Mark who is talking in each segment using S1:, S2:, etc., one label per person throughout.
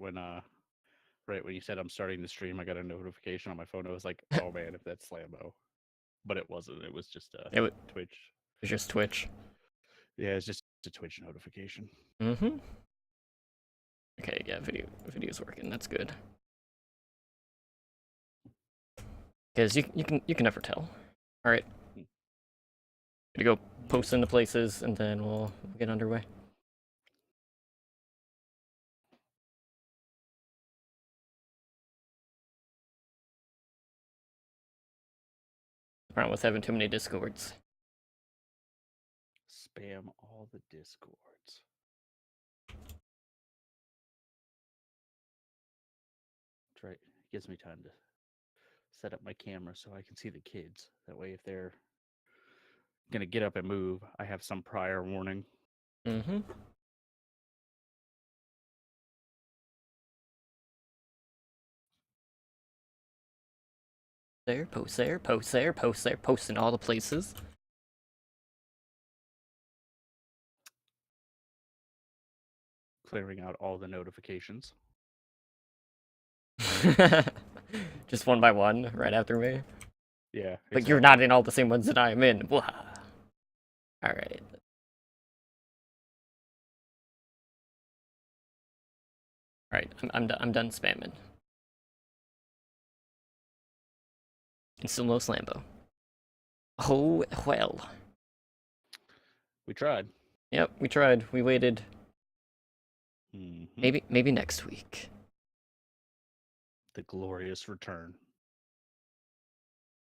S1: when you said I'm starting the stream, I got a notification on my phone. I was like, oh man, if that's Slambo, but it wasn't. It was just
S2: It was
S1: Twitch.
S2: just Twitch.
S1: Yeah, it's just a Twitch notification.
S2: Mm-hmm. Okay, yeah, video's working. That's good. Because you can never tell. All right, gonna go post into places, and then we'll get underway. Problem with having too many discords.
S1: Spam all the discords. That's right. It gives me time to set up my camera so I can see the kids. That way, if they're gonna get up and move, I have some prior warning.
S2: Mm-hmm. There, post there, post there, post there, post in all the places.
S1: Clearing out all the notifications.
S2: Just one by one, right after me.
S1: Yeah.
S2: But
S1: exactly.
S2: you're not in all the same ones that I am in. Blah. All right. All right. I'm done spamming. And still no Slambo. Oh well.
S1: We tried.
S2: Yep, we tried. We waited.
S1: Mm-hmm.
S2: Maybe next week.
S1: The glorious return.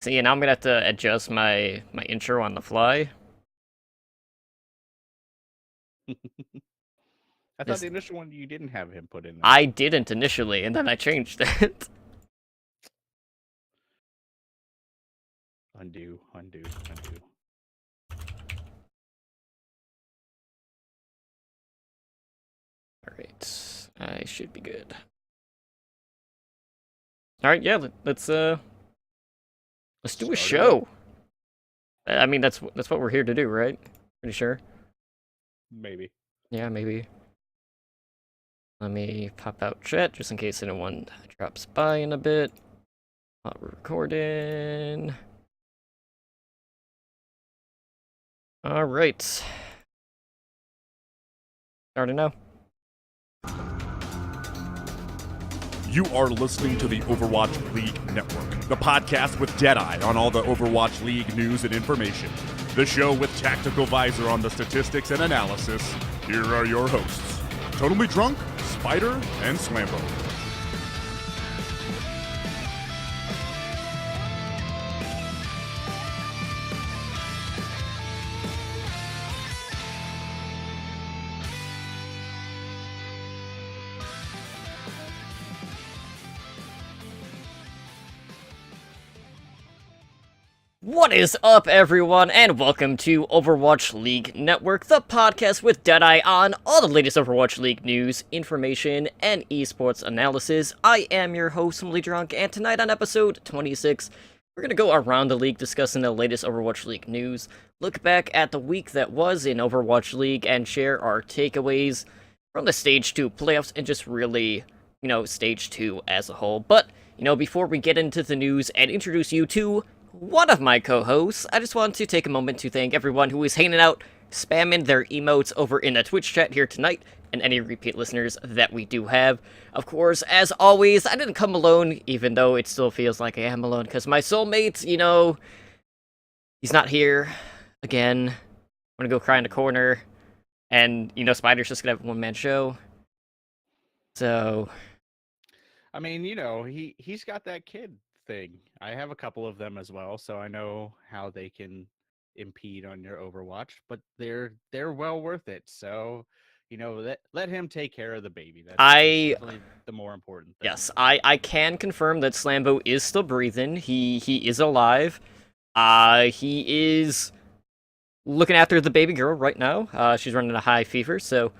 S2: See, now I'm gonna have to adjust my intro on the fly.
S1: I thought the initial one you didn't have him put in there.
S2: I didn't initially, and then I changed it.
S1: Undo.
S2: Alright, I should be good. Alright, yeah, let's do a show. I mean, that's what we're here to do, right? Pretty sure.
S1: Maybe.
S2: Yeah, maybe. Let me pop out chat just in case anyone drops by in a bit. While we're recording. Alright. Starting now.
S3: You are listening to the Overwatch League Network, the podcast with Deadeye on all the Overwatch League news and information. The show with Tactical Visor on the statistics and analysis. Here are your hosts, Totally Drunk, Spider, and Slambo.
S2: What is up, everyone, and welcome to Overwatch League Network, the podcast with Deadeye on all the latest Overwatch League news, information, and esports analysis. I am your host, Simply Drunk, and tonight on episode 26, we're going to go around the league discussing the latest Overwatch League news, look back at the week that was in Overwatch League, and share our takeaways from the Stage 2 playoffs, and just really, Stage 2 as a whole. But, before we get into the news and introduce you to one of my co-hosts, I just want to take a moment to thank everyone who is hanging out, spamming their emotes over in the Twitch chat here tonight, and any repeat listeners that we do have. Of course, as always, I didn't come alone, even though it still feels like I am alone, because my soulmate, he's not here again. I'm gonna go cry in the corner, and, Spider's just gonna have a one-man show. So,
S1: I mean, he's got that kid thing. I have a couple of them as well, so I know how they can impede on your Overwatch, but they're well worth it. So, let him take care of the baby. That's definitely the more important thing.
S2: Yes, I can confirm that Slambo is still breathing. He is alive. He is looking after the baby girl right now. She's running a high fever, so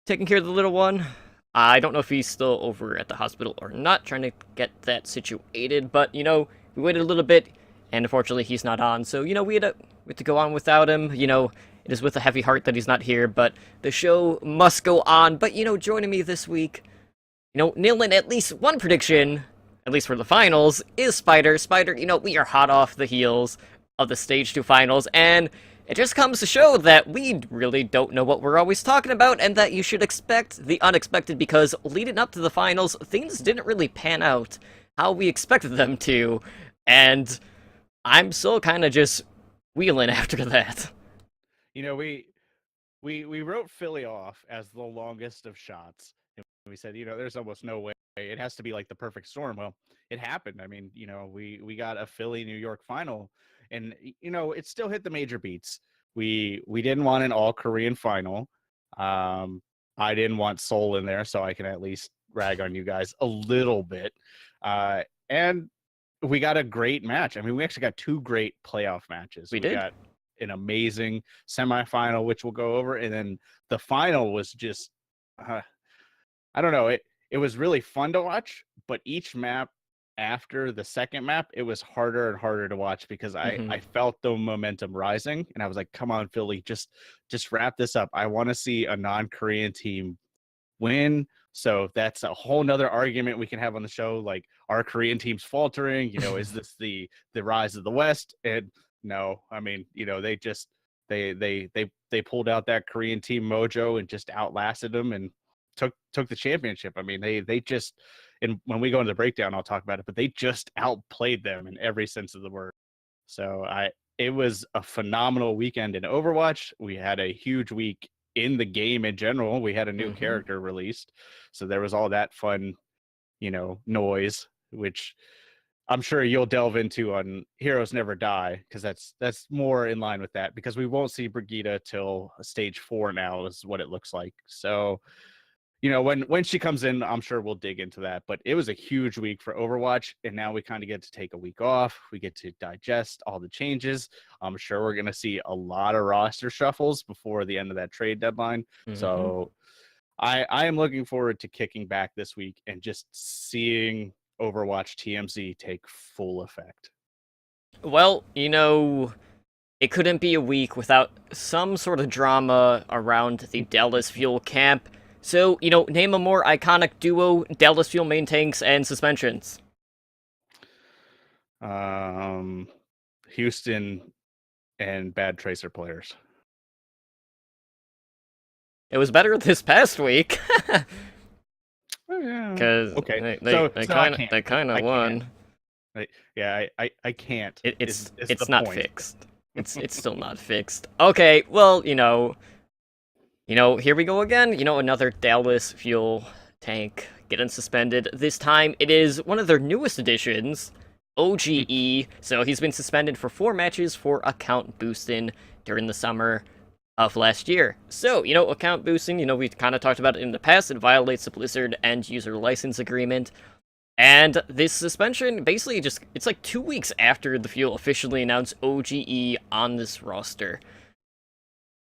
S2: taking care of the little one. I don't know if he's still over at the hospital or not, trying to get that situated, but, we waited a little bit, and unfortunately he's not on, so, we had to go on without him. It is with a heavy heart that he's not here, but the show must go on. But, joining me this week, nail in at least one prediction, at least for the finals, is Spider. Spider, we are hot off the heels of the Stage 2 finals, and it just comes to show that we really don't know what we're always talking about, and that you should expect the unexpected, because leading up to the finals, things didn't really pan out how we expected them to, and I'm still kind of just wheeling after that.
S1: We wrote Philly off as the longest of shots. And we said, there's almost no way. It has to be like the perfect storm. Well, it happened. I mean, we got a Philly New York final, and it still hit the major beats. We didn't want an all Korean final. I didn't want Seoul in there, so I can at least rag on you guys a little bit. And we got a great match. I mean, we actually got two great playoff matches.
S2: We did.
S1: Got an amazing semifinal, which we'll go over, and then the final was just I don't know, it was really fun to watch, but each map after the second map, it was harder and harder to watch, because I felt the momentum rising, and I was like, come on, Philly, just wrap this up. I want to see a non-Korean team win. So that's a whole nother argument we can have on the show, like, are Korean teams faltering? Is this the rise of the West? And no, I mean, they just they pulled out that Korean team mojo and just outlasted them and took the championship. I mean, they just, and when we go into the breakdown, I'll talk about it, but they just outplayed them in every sense of the word. So it was a phenomenal weekend in Overwatch. We had a huge week in the game in general. We had a new character released, so there was all that fun, noise, which I'm sure you'll delve into on Heroes Never Die, because that's more in line with that, because we won't see Brigitte till stage 4 now is what it looks like. So, when she comes in, I'm sure we'll dig into that. But it was a huge week for Overwatch, and now we kind of get to take a week off. We get to digest all the changes. I'm sure we're going to see a lot of roster shuffles before the end of that trade deadline. So I am looking forward to kicking back this week and just seeing Overwatch TMZ take full effect.
S2: Well, it couldn't be a week without some sort of drama around the Dallas Fuel camp. So, name a more iconic duo: Dallas Fuel main tanks and suspensions.
S1: Houston and Bad Tracer players.
S2: It was better this past week.
S1: Yeah.
S2: Because
S1: okay,
S2: they kind of won.
S1: I can't.
S2: It's
S1: the
S2: not
S1: point.
S2: fixed. It's still not fixed. Okay, well, here we go again. Another Dallas Fuel tank getting suspended. This time, it is one of their newest additions, OGE. So he's been suspended for 4 matches for account boosting during the summer of last year. So, account boosting, we've kind of talked about it in the past. It violates the Blizzard end user license agreement. And this suspension, basically it's like 2 weeks after the Fuel officially announced OGE on this roster.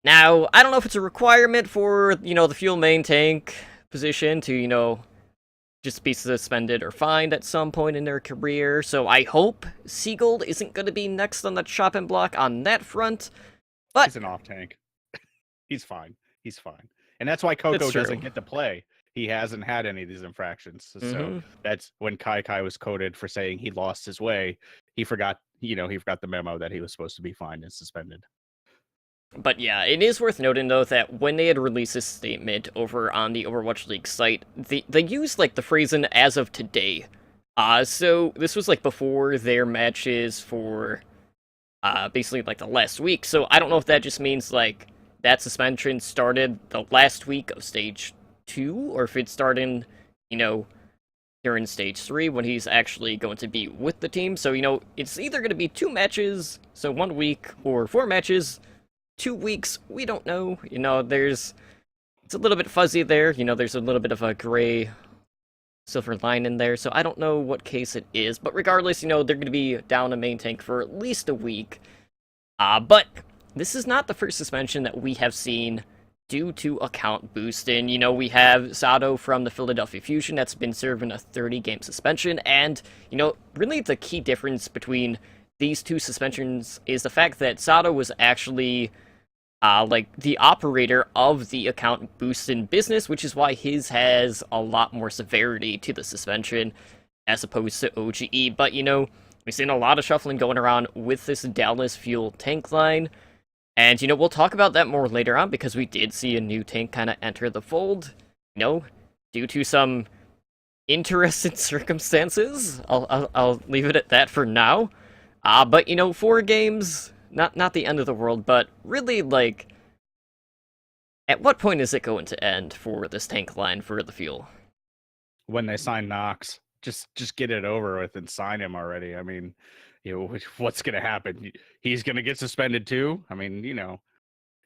S2: Now, I don't know if it's a requirement for, the Fuel main tank position to, just be suspended or fined at some point in their career. So I hope Seagold isn't going to be next on the chopping block on that front. But
S1: he's an off tank. He's fine. And that's why Coco doesn't get to play. He hasn't had any of these infractions. So that's when Kai was quoted for saying he lost his way. He forgot the memo that he was supposed to be fined and suspended.
S2: But yeah, it is worth noting, though, that when they had released this statement over on the Overwatch League site, they used, the phrasing "as of today." So this was, before their matches for, basically, the last week. So I don't know if that just means, that suspension started the last week of Stage 2, or if it's starting, during Stage 3, when he's actually going to be with the team. So, it's either going to be 2 matches, so 1 week, or 4 matches, 2 weeks, we don't know. It's a little bit fuzzy there. There's a little bit of a gray silver line in there, so I don't know what case it is. But regardless, they're going to be down a main tank for at least a week. But this is not the first suspension that we have seen due to account boosting. We have Sato from the Philadelphia Fusion that's been serving a 30-game suspension, and, really the key difference between these 2 suspensions is the fact that Sato was actually like the operator of the account boosts in business, which is why his has a lot more severity to the suspension as opposed to OGE. But we've seen a lot of shuffling going around with this Dallas Fuel tank line. And we'll talk about that more later on because we did see a new tank kind of enter the fold, due to some interesting circumstances. I'll leave it at that for now. But 4 games, not the end of the world, but really, like, at what point is it going to end for this tank line for the fuel?
S1: When they sign Knox, just get it over with and sign him already. I mean, what's going to happen? He's going to get suspended too. I mean,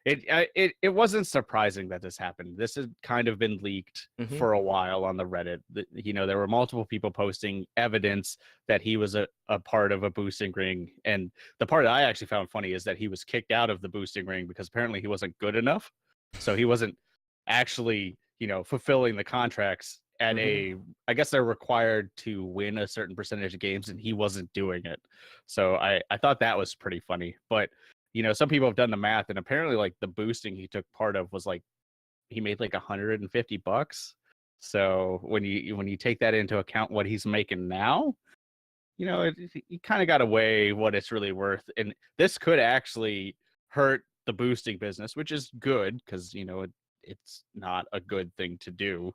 S1: it wasn't surprising that this happened. This had kind of been leaked for a while on the Reddit. There were multiple people posting evidence that he was a part of a boosting ring. And the part that I actually found funny is that he was kicked out of the boosting ring because apparently he wasn't good enough. So he wasn't actually, fulfilling the contracts at I guess they're required to win a certain percentage of games, and he wasn't doing it. So I thought that was pretty funny. But some people have done the math, and apparently, like, the boosting he took part of was like he made like $150. So when you take that into account, what he's making now, you kind of got to weigh what it's really worth. And this could actually hurt the boosting business, which is good because it's not a good thing to do.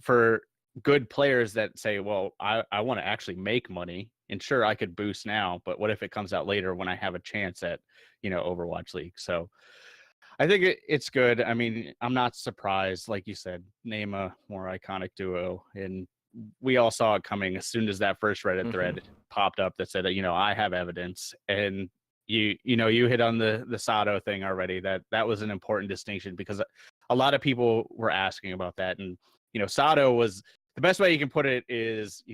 S1: For good players that say, well, I want to actually make money, and sure, I could boost now, but what if it comes out later when I have a chance at, Overwatch League? So I think it's good. I mean, I'm not surprised. Like you said, name a more iconic duo, and we all saw it coming as soon as that first Reddit thread popped up that said that, I have evidence. And you hit on the Sato thing already. That was an important distinction because a lot of people were asking about that. And Sato was, the best way you can put it is,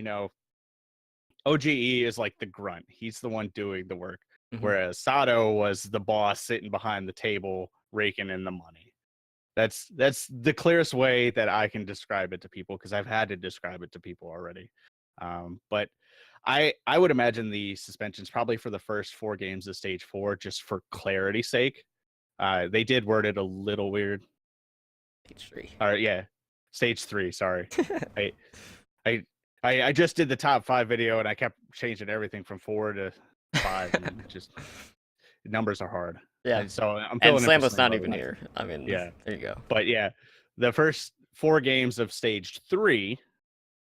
S1: OGE is like the grunt. He's the one doing the work. Whereas Sato was the boss sitting behind the table raking in the money. That's the clearest way that I can describe it to people, because I've had to describe it to people already. But I would imagine the suspensions probably for the first 4 games of stage 4, just for clarity's sake. They did word it a little weird.
S2: Stage 3.
S1: All right, yeah. Stage 3, sorry. I just did the top 5 video and I kept changing everything from 4 to 5, and just numbers are hard.
S2: Yeah.
S1: And so I'm
S2: and
S1: feeling
S2: Slambo's not even here. I mean,
S1: yeah.
S2: There you go.
S1: But yeah, the first 4 games of stage 3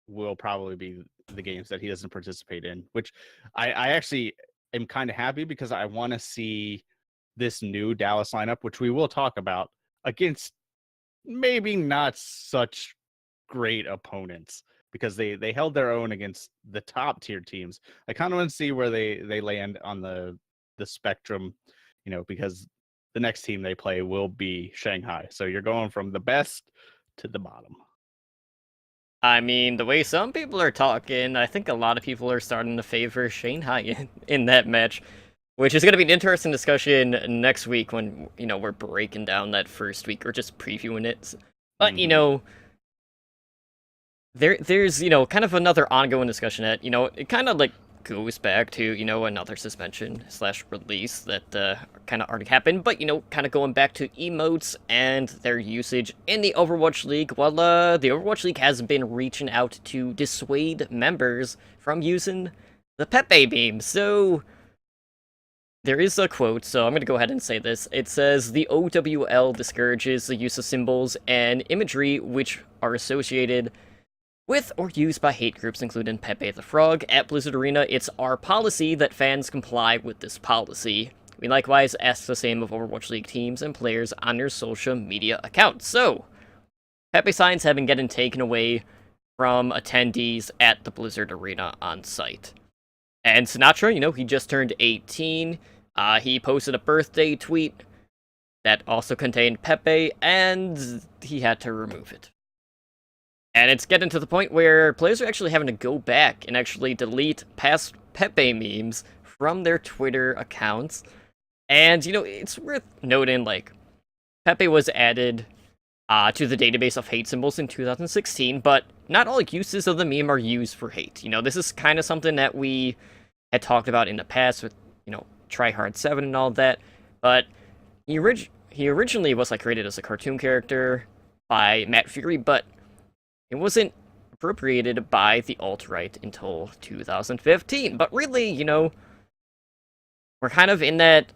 S1: will probably be the games that he doesn't participate in, which I actually am kind of happy because I want to see this new Dallas lineup, which we will talk about, against maybe not such great opponents, because they held their own against the top tier teams. I kind of want to see where they land on the spectrum, because the next team they play will be Shanghai. So you're going from the best to the bottom.
S2: I mean, the way some people are talking, I think a lot of people are starting to favor Shanghai in that match, which is going to be an interesting discussion next week when, we're breaking down that first week or just previewing it. But, there's, kind of another ongoing discussion that, it kind of, like, goes back to, another suspension / release that kind of already happened, but, kind of going back to emotes and their usage in the Overwatch League. Well, the Overwatch League has been reaching out to dissuade members from using the Pepe beam. So there is a quote, so I'm going to go ahead and say this. It says, the OWL discourages the use of symbols and imagery which are associated with or used by hate groups, including Pepe the Frog. At Blizzard Arena, it's our policy that fans comply with this policy. We likewise ask the same of Overwatch League teams and players on their social media accounts. So, Pepe signs have been getting taken away from attendees at the Blizzard Arena on site. And Sinatra, he just turned 18. He posted a birthday tweet that also contained Pepe, and he had to remove it. And it's getting to the point where players are actually having to go back and actually delete past Pepe memes from their Twitter accounts. And, it's worth noting, like, Pepe was added to the database of hate symbols in 2016, but not all uses of the meme are used for hate. This is kind of something that we had talked about in the past with, Tryhard7 and all that. But He originally was like created as a cartoon character by Matt Fury, but it wasn't appropriated by the alt-right until 2015. But really, we're kind of in that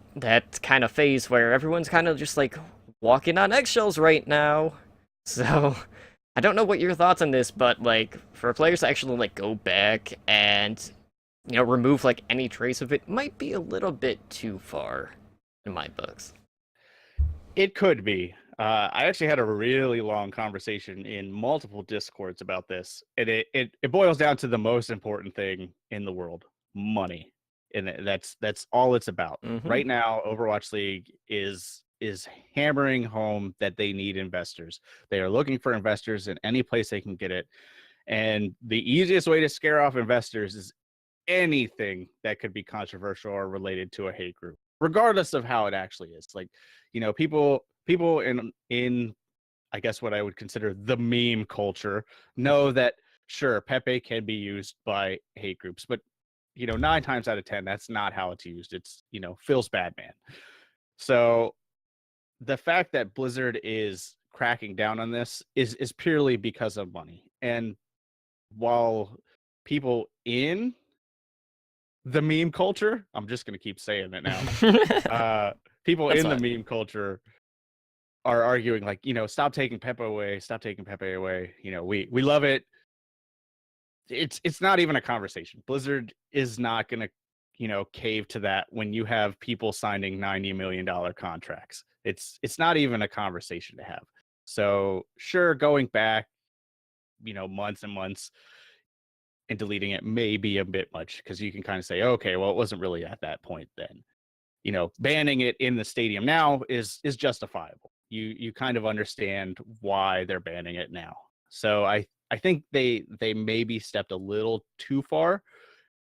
S2: kind of phase where everyone's kind of just like walking on eggshells right now. So I don't know what your thoughts on this, but like for players to actually like go back and remove like any trace of it might be a little bit too far in my books.
S1: It could be. I actually had a really long conversation in multiple discords about this, and it boils down to the most important thing in the world: money, and that's all it's about.
S2: Mm-hmm.
S1: Right now, Overwatch League is hammering home that they need investors. They are looking for investors in any place they can get it, and the easiest way to scare off investors is anything that could be controversial or related to a hate group, regardless of how it actually is. Like, people in I guess what I would consider the meme culture know that sure, Pepe can be used by hate groups, but 9 times out of 10, that's not how it's used. It's Phil's bad man. So the fact that Blizzard is cracking down on this is purely because of money. And while people in the meme culture, I'm just going to keep saying it now. People
S2: That's
S1: in the
S2: fine.
S1: meme culture are arguing like, stop taking Pepe away, stop taking Pepe away. We love it. It's not even a conversation. Blizzard is not going to, cave to that when you have people signing $90 million contracts. It's not even a conversation to have. So sure, going back, months and months and deleting it may be a bit much, because you can kind of say, okay, well, it wasn't really at that point then. Banning it in the stadium now is justifiable. You kind of understand why they're banning it now. So I think they maybe stepped a little too far,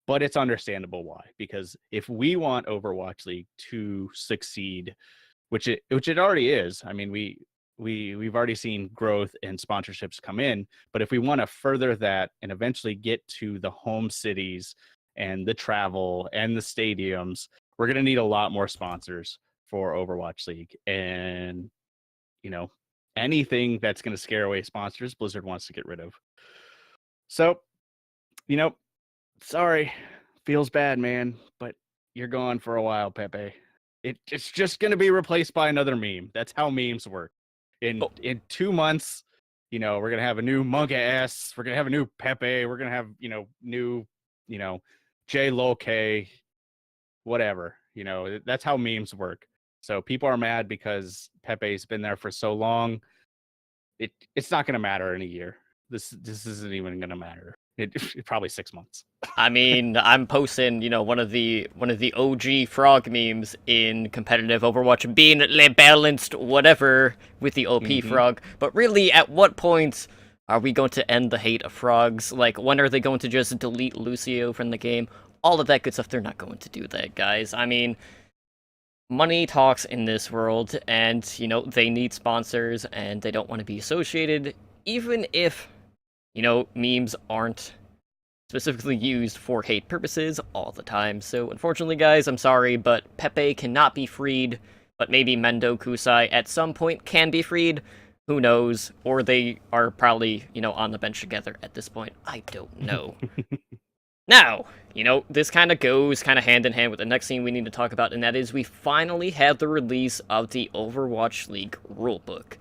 S1: but it's understandable why. Because if we want Overwatch League to succeed, which it already is. I mean, we've already seen growth and sponsorships come in, but if we want to further that and eventually get to the home cities and the travel and the stadiums, we're going to need a lot more sponsors for Overwatch League. And anything that's going to scare away sponsors, Blizzard wants to get rid of. So, sorry, feels bad, man, but you're gone for a while, Pepe. It's just going to be replaced by another meme. That's how memes work. In 2 months, we're going to have a new Monka S. We're going to have a new Pepe. We're going to have, new, J Lol K, whatever. That's how memes work. So people are mad because Pepe's been there for so long. It's not going to matter in a year. This isn't even going to matter. It probably 6 months.
S2: I mean, I'm posting, one of the OG frog memes in competitive Overwatch, being balanced, whatever, with the OP frog. But really, at what point are we going to end the hate of frogs? Like, when are they going to just delete Lucio from the game? All of that good stuff. They're not going to do that, guys. I mean, money talks in this world, and they need sponsors, and they don't want to be associated, even if memes aren't specifically used for hate purposes all the time. So unfortunately, guys, I'm sorry, but Pepe cannot be freed, but maybe Mendo Kusai at some point can be freed. Who knows? Or they are probably, on the bench together at this point. I don't know. Now, this kind of goes hand in hand with the next thing we need to talk about, and that is we finally had the release of the Overwatch League rulebook.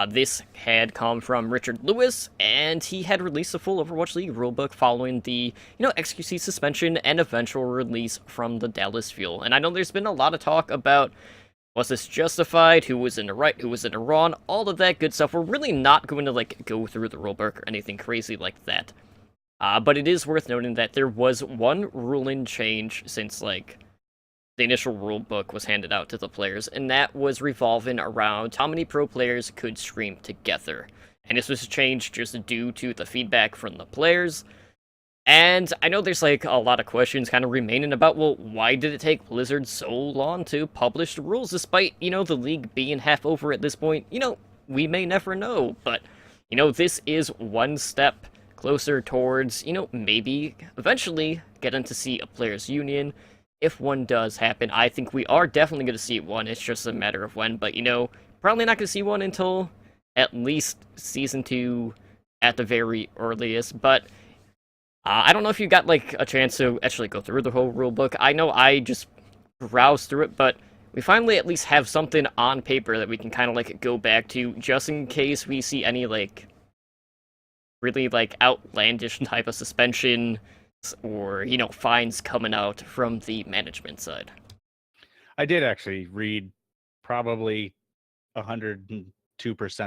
S2: This had come from Richard Lewis, and he had released the full Overwatch League rulebook following the, XQC suspension and eventual release from the Dallas Fuel. And I know there's been a lot of talk about, was this justified, who was in the right, who was in the wrong, all of that good stuff. We're really not going to, go through the rulebook or anything crazy like that. But it is worth noting that there was one ruling change since, the initial rule book was handed out to the players, and that was revolving around how many pro players could stream together. And this was changed just due to the feedback from the players. And I know there's, a lot of questions kind of remaining about, well, why did it take Blizzard so long to publish the rules, despite, the league being half over at this point? We may never know, but, this is one step closer towards, maybe eventually getting to see a players' union. if one does happen, I think we are definitely going to see one. It's just a matter of when. But, probably not going to see one until at least Season 2 at the very earliest. But I don't know if you got, like, a chance to actually go through the whole rulebook. I know I just browsed through it, but we finally at least have something on paper that we can kind of, like, go back to, just in case we see any, like, really, like, outlandish type of suspension or, fines coming out from the management side.
S1: I did actually read probably 102%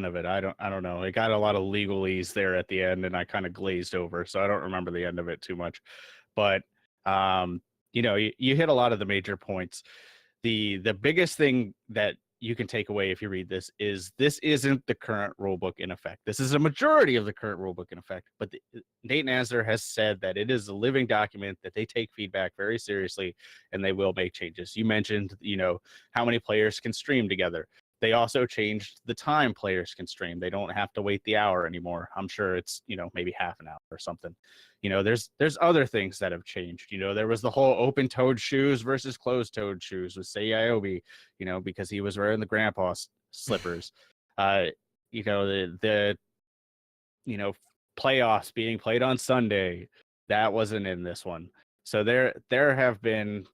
S1: of it. I don't know. It got a lot of legalese there at the end, and I kind of glazed over, so I don't remember the end of it too much. But you hit a lot of the major points. The biggest thing that you can take away if you read this isn't the current rulebook in effect. This is a majority of the current rulebook in effect, but Nate Nasser has said that it is a living document, that they take feedback very seriously, and they will make changes. You mentioned, how many players can stream together. They also changed the time players can stream. They don't have to wait the hour anymore. I'm sure it's, maybe half an hour or something. There's other things that have changed. There was the whole open-toed shoes versus closed-toed shoes with Sayobi, because he was wearing the grandpa slippers. The playoffs being played on Sunday, that wasn't in this one. So there have been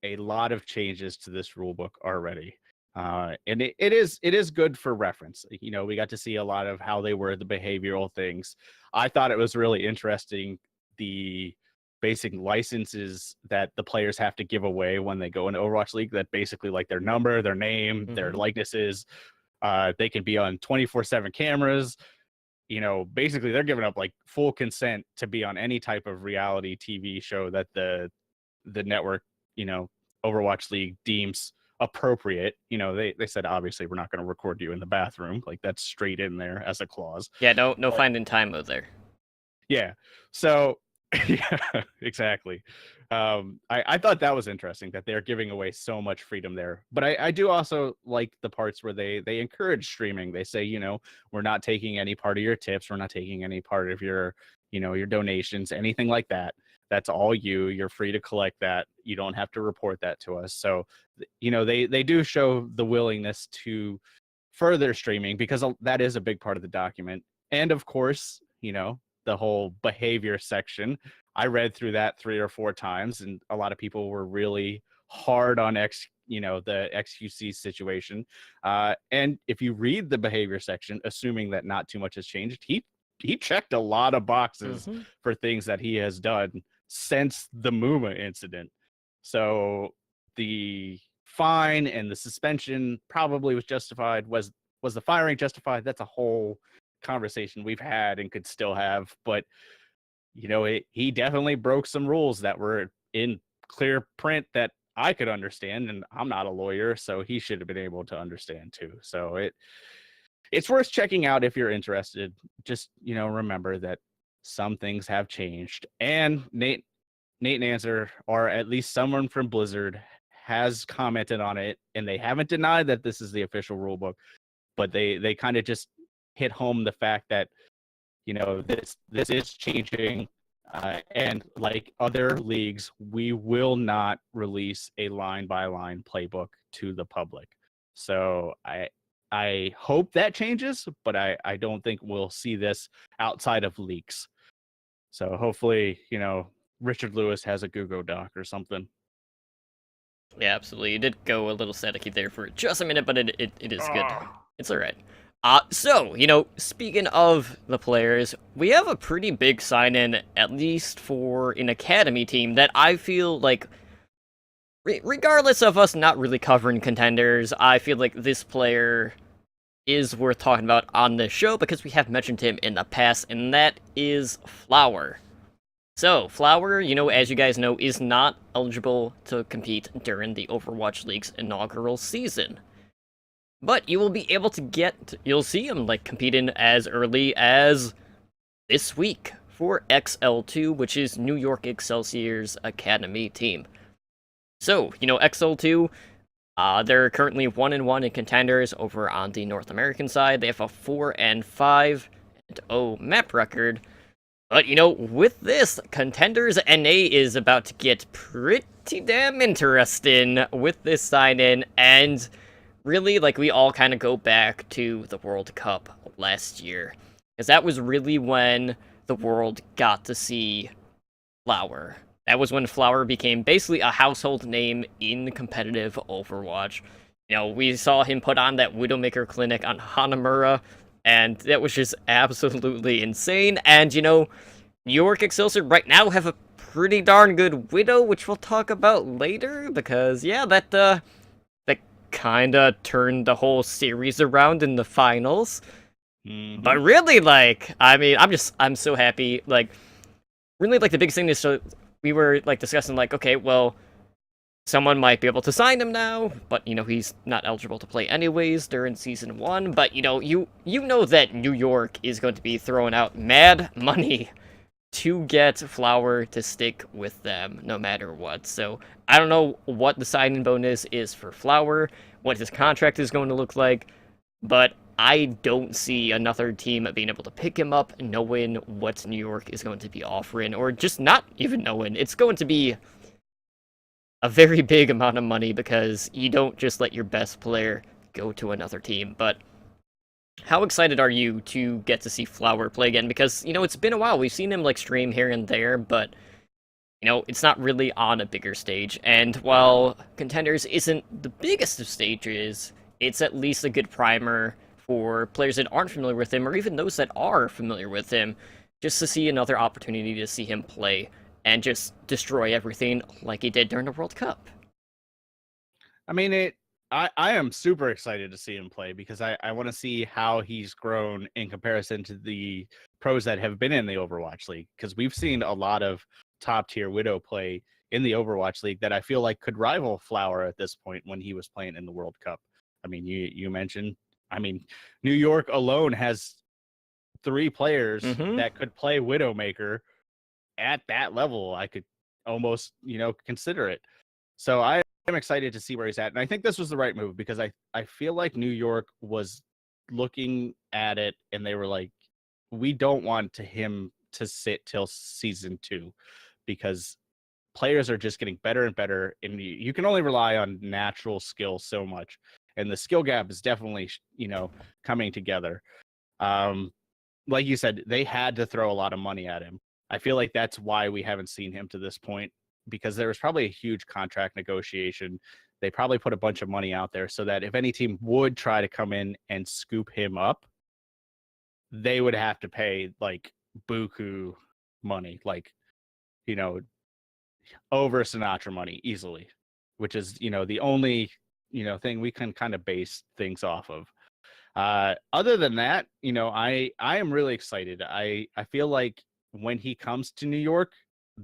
S1: a lot of changes to this rule book already. And it is good for reference. We got to see a lot of how they were the behavioral things. I thought it was really interesting, the basic licenses that the players have to give away when they go into Overwatch League, that basically like their number, their name, their likenesses. They can be on 24/7 cameras. Basically they're giving up like full consent to be on any type of reality TV show that the network, Overwatch League deems appropriate. They said, obviously we're not going to record you in the bathroom. Like, that's straight in there as a clause.
S2: Yeah, no finding time mode there.
S1: Yeah. So yeah, exactly. I thought that was interesting that they're giving away so much freedom there. But I do also like the parts where they encourage streaming. They say, we're not taking any part of your tips. We're not taking any part of your, your donations, anything like that. That's all you. You're free to collect that. You don't have to report that to us. So, they do show the willingness to further streaming, because that is a big part of the document. And of course, the whole behavior section. I read through that 3 or 4 times, and a lot of people were really hard on the XQC situation. And if you read the behavior section, assuming that not too much has changed, he checked a lot of boxes for things that he has done since the Muma incident. So the fine and the suspension probably was justified. Was the firing justified? That's a whole conversation we've had and could still have. But he definitely broke some rules that were in clear print that I could understand, and I'm not a lawyer, so he should have been able to understand too. So it's worth checking out if you're interested. Just remember that some things have changed, and Nate Nasser, or at least someone from Blizzard, has commented on it, and they haven't denied that this is the official rule book, but they kind of just hit home the fact that this is changing, and like other leagues, we will not release a line by line playbook to the public. So I hope that changes, but I don't think we'll see this outside of leaks. So hopefully, Richard Lewis has a Google Doc or something.
S2: Yeah, absolutely. It did go a little staticky there for just a minute, but it is good. It's alright. So, speaking of the players, we have a pretty big sign-in, at least for an academy team, that I feel like, regardless of us not really covering contenders, I feel like this player is worth talking about on this show because we have mentioned him in the past, and that is Flower. So, Flower, as you guys know, is not eligible to compete during the Overwatch League's inaugural season. But you will be able to you'll see him, competing as early as this week for XL2, which is New York Excelsior's academy team. So, XL2, they're currently 1-1 in contenders over on the North American side. They have a 4-5-0 map record. But, with this, Contenders NA is about to get pretty damn interesting with this sign-in, and really, we all kind of go back to the World Cup last year, because that was really when the world got to see Flower. That was when Flower became basically a household name in competitive Overwatch. We saw him put on that Widowmaker clinic on Hanamura, and that was just absolutely insane. And, New York Excelsior right now have a pretty darn good Widow, which we'll talk about later, because, yeah, that kinda turned the whole series around in the finals. But really, I'm so happy. Really, the biggest thing is, so we were, discussing, okay, well, someone might be able to sign him now, but, he's not eligible to play anyways during Season 1, but, you know that New York is going to be throwing out mad money to get Flower to stick with them no matter what. So I don't know what the sign-in bonus is for Flower, what his contract is going to look like, but I don't see another team being able to pick him up knowing what New York is going to be offering, or just not even knowing. It's going to be a very big amount of money because you don't just let your best player go to another team. But how excited are you to get to see Flower play again? Because, it's been a while. We've seen him, stream here and there, but, it's not really on a bigger stage. And while Contenders isn't the biggest of stages, it's at least a good primer for players that aren't familiar with him, or even those that are familiar with him, just to see another opportunity to see him play and just destroy everything like he did during the World Cup.
S1: I mean, I am super excited to see him play because I want to see how he's grown in comparison to the pros that have been in the Overwatch League, because we've seen a lot of top tier Widow play in the Overwatch League that I feel like could rival Flower at this point when he was playing in the World Cup. I mean, you mentioned, New York alone has 3 players that could play Widowmaker at that level. I could almost, consider it. So I'm excited to see where he's at. And I think this was the right move because I feel like New York was looking at it and they were like, we don't want him to sit till Season 2 because players are just getting better and better. And you can only rely on natural skill so much. And the skill gap is definitely, coming together. Like you said, they had to throw a lot of money at him. I feel like that's why we haven't seen him to this point, because there was probably a huge contract negotiation. They probably put a bunch of money out there so that if any team would try to come in and scoop him up, they would have to pay buku money, over Sinatra money easily, which is, the only, thing we can kind of base things off of. Other than that, I am really excited. I feel like when he comes to New York,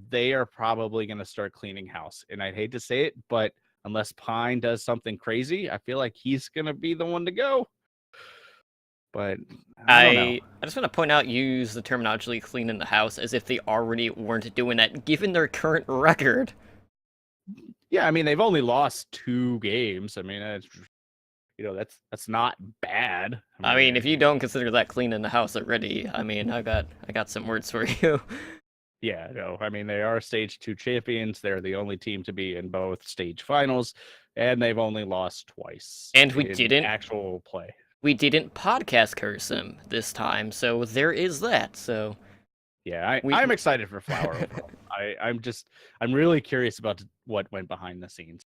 S1: they are probably going to start cleaning house. And I'd hate to say it, but unless Pine does something crazy, I feel like he's going to be the one to go. But I don't know.
S2: I just want to point out, you use the terminology cleaning the house as if they already weren't doing that, given their current record.
S1: Yeah, they've only lost 2 games. That's not bad.
S2: If you don't consider that cleaning the house already, I got some words for you.
S1: Yeah, no, they are Stage 2 champions. They're the only team to be in both stage finals, and they've only lost twice.
S2: And we didn't
S1: actual play.
S2: We didn't podcast curse them this time, so there is that. So
S1: yeah, I'm excited for Flower overall. I'm really curious about what went behind the scenes.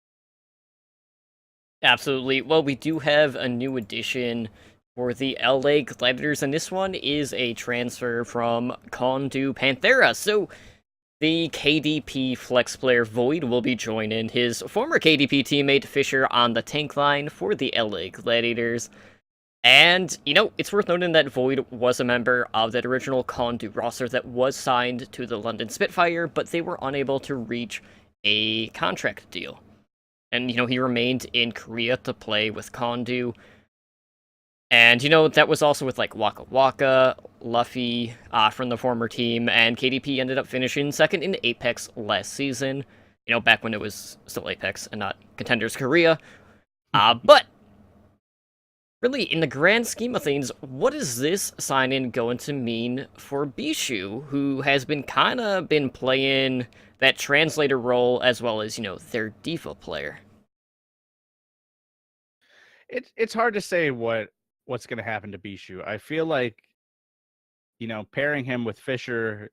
S2: Absolutely. Well, we do have a new addition for the LA Gladiators, and this one is a transfer from Condu Panthera. So the KDP flex player Void will be joining his former KDP teammate Fisher on the tank line for the LA Gladiators. And, it's worth noting that Void was a member of that original Condu roster that was signed to the London Spitfire, but they were unable to reach a contract deal. And, he remained in Korea to play with Condu. And, that was also with, Waka Waka, Luffy from the former team, and KDP ended up finishing second in Apex last season, back when it was still Apex and not Contenders Korea. But Really, in the grand scheme of things, what is this sign-in going to mean for Bishu, who has been been playing that translator role as well as, their diva player?
S1: It's hard to say what's going to happen to Bishu. I feel like pairing him with Fisher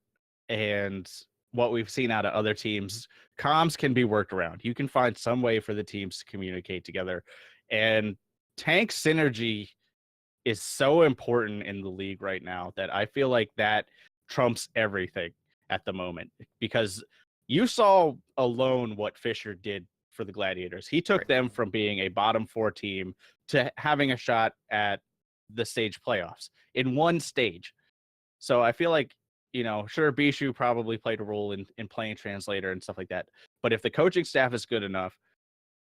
S1: and what we've seen out of other teams, comms can be worked around. You can find some way for the teams to communicate together, and tank synergy is so important in the league right now that I feel like that trumps everything at the moment, because you saw alone what Fisher did for the Gladiators. He took them from being a bottom 4 team to having a shot at the stage playoffs in one stage. So I feel like, sure, Bishu probably played a role in playing translator and stuff like that. But if the coaching staff is good enough,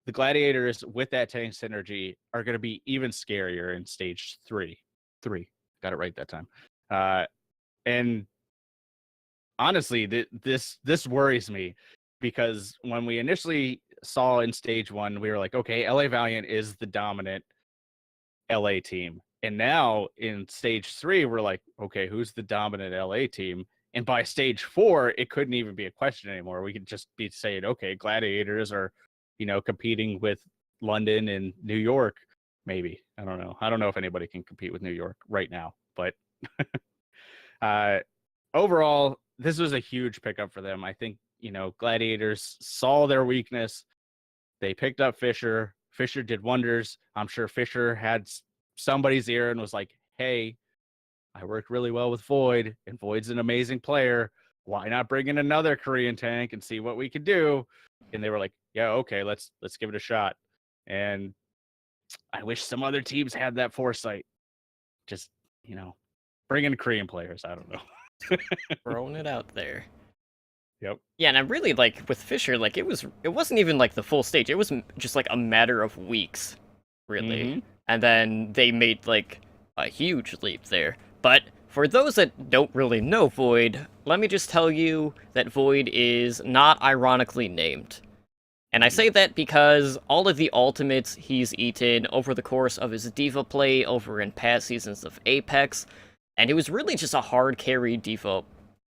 S1: the Gladiators with that tank synergy are going to be even scarier in stage 3. Got it right that time. And honestly, this worries me, because when we initially saw in stage 1, we were like, okay, LA Valiant is the dominant LA team. And now in stage 3, we're like, okay, who's the dominant LA team? And by stage 4, it couldn't even be a question anymore. We could just be saying, okay, Gladiators are, competing with London and New York, maybe. I don't know. I don't know if anybody can compete with New York right now, but uh, overall, this was a huge pickup for them. I think, Gladiators saw their weakness. They picked up Fisher. Fisher did wonders. I'm sure Fisher had somebody's ear and was like, hey, I worked really well with Void, and Void's an amazing player. Why not bring in another Korean tank and see what we can do? And they were like, yeah, okay, let's give it a shot. And I wish some other teams had that foresight. Just, bring in Korean players. I don't know.
S2: Throwing it out there.
S1: Yep.
S2: Yeah, and I really like with Fisher, like it wasn't even like the full stage. It was just like a matter of weeks, really.
S1: Mm-hmm.
S2: And then they made like a huge leap there. But for those that don't really know Void, let me just tell you that Void is not ironically named. And I say that because all of the ultimates he's eaten over the course of his diva play over in past seasons of Apex, and he was really just a hard carry diva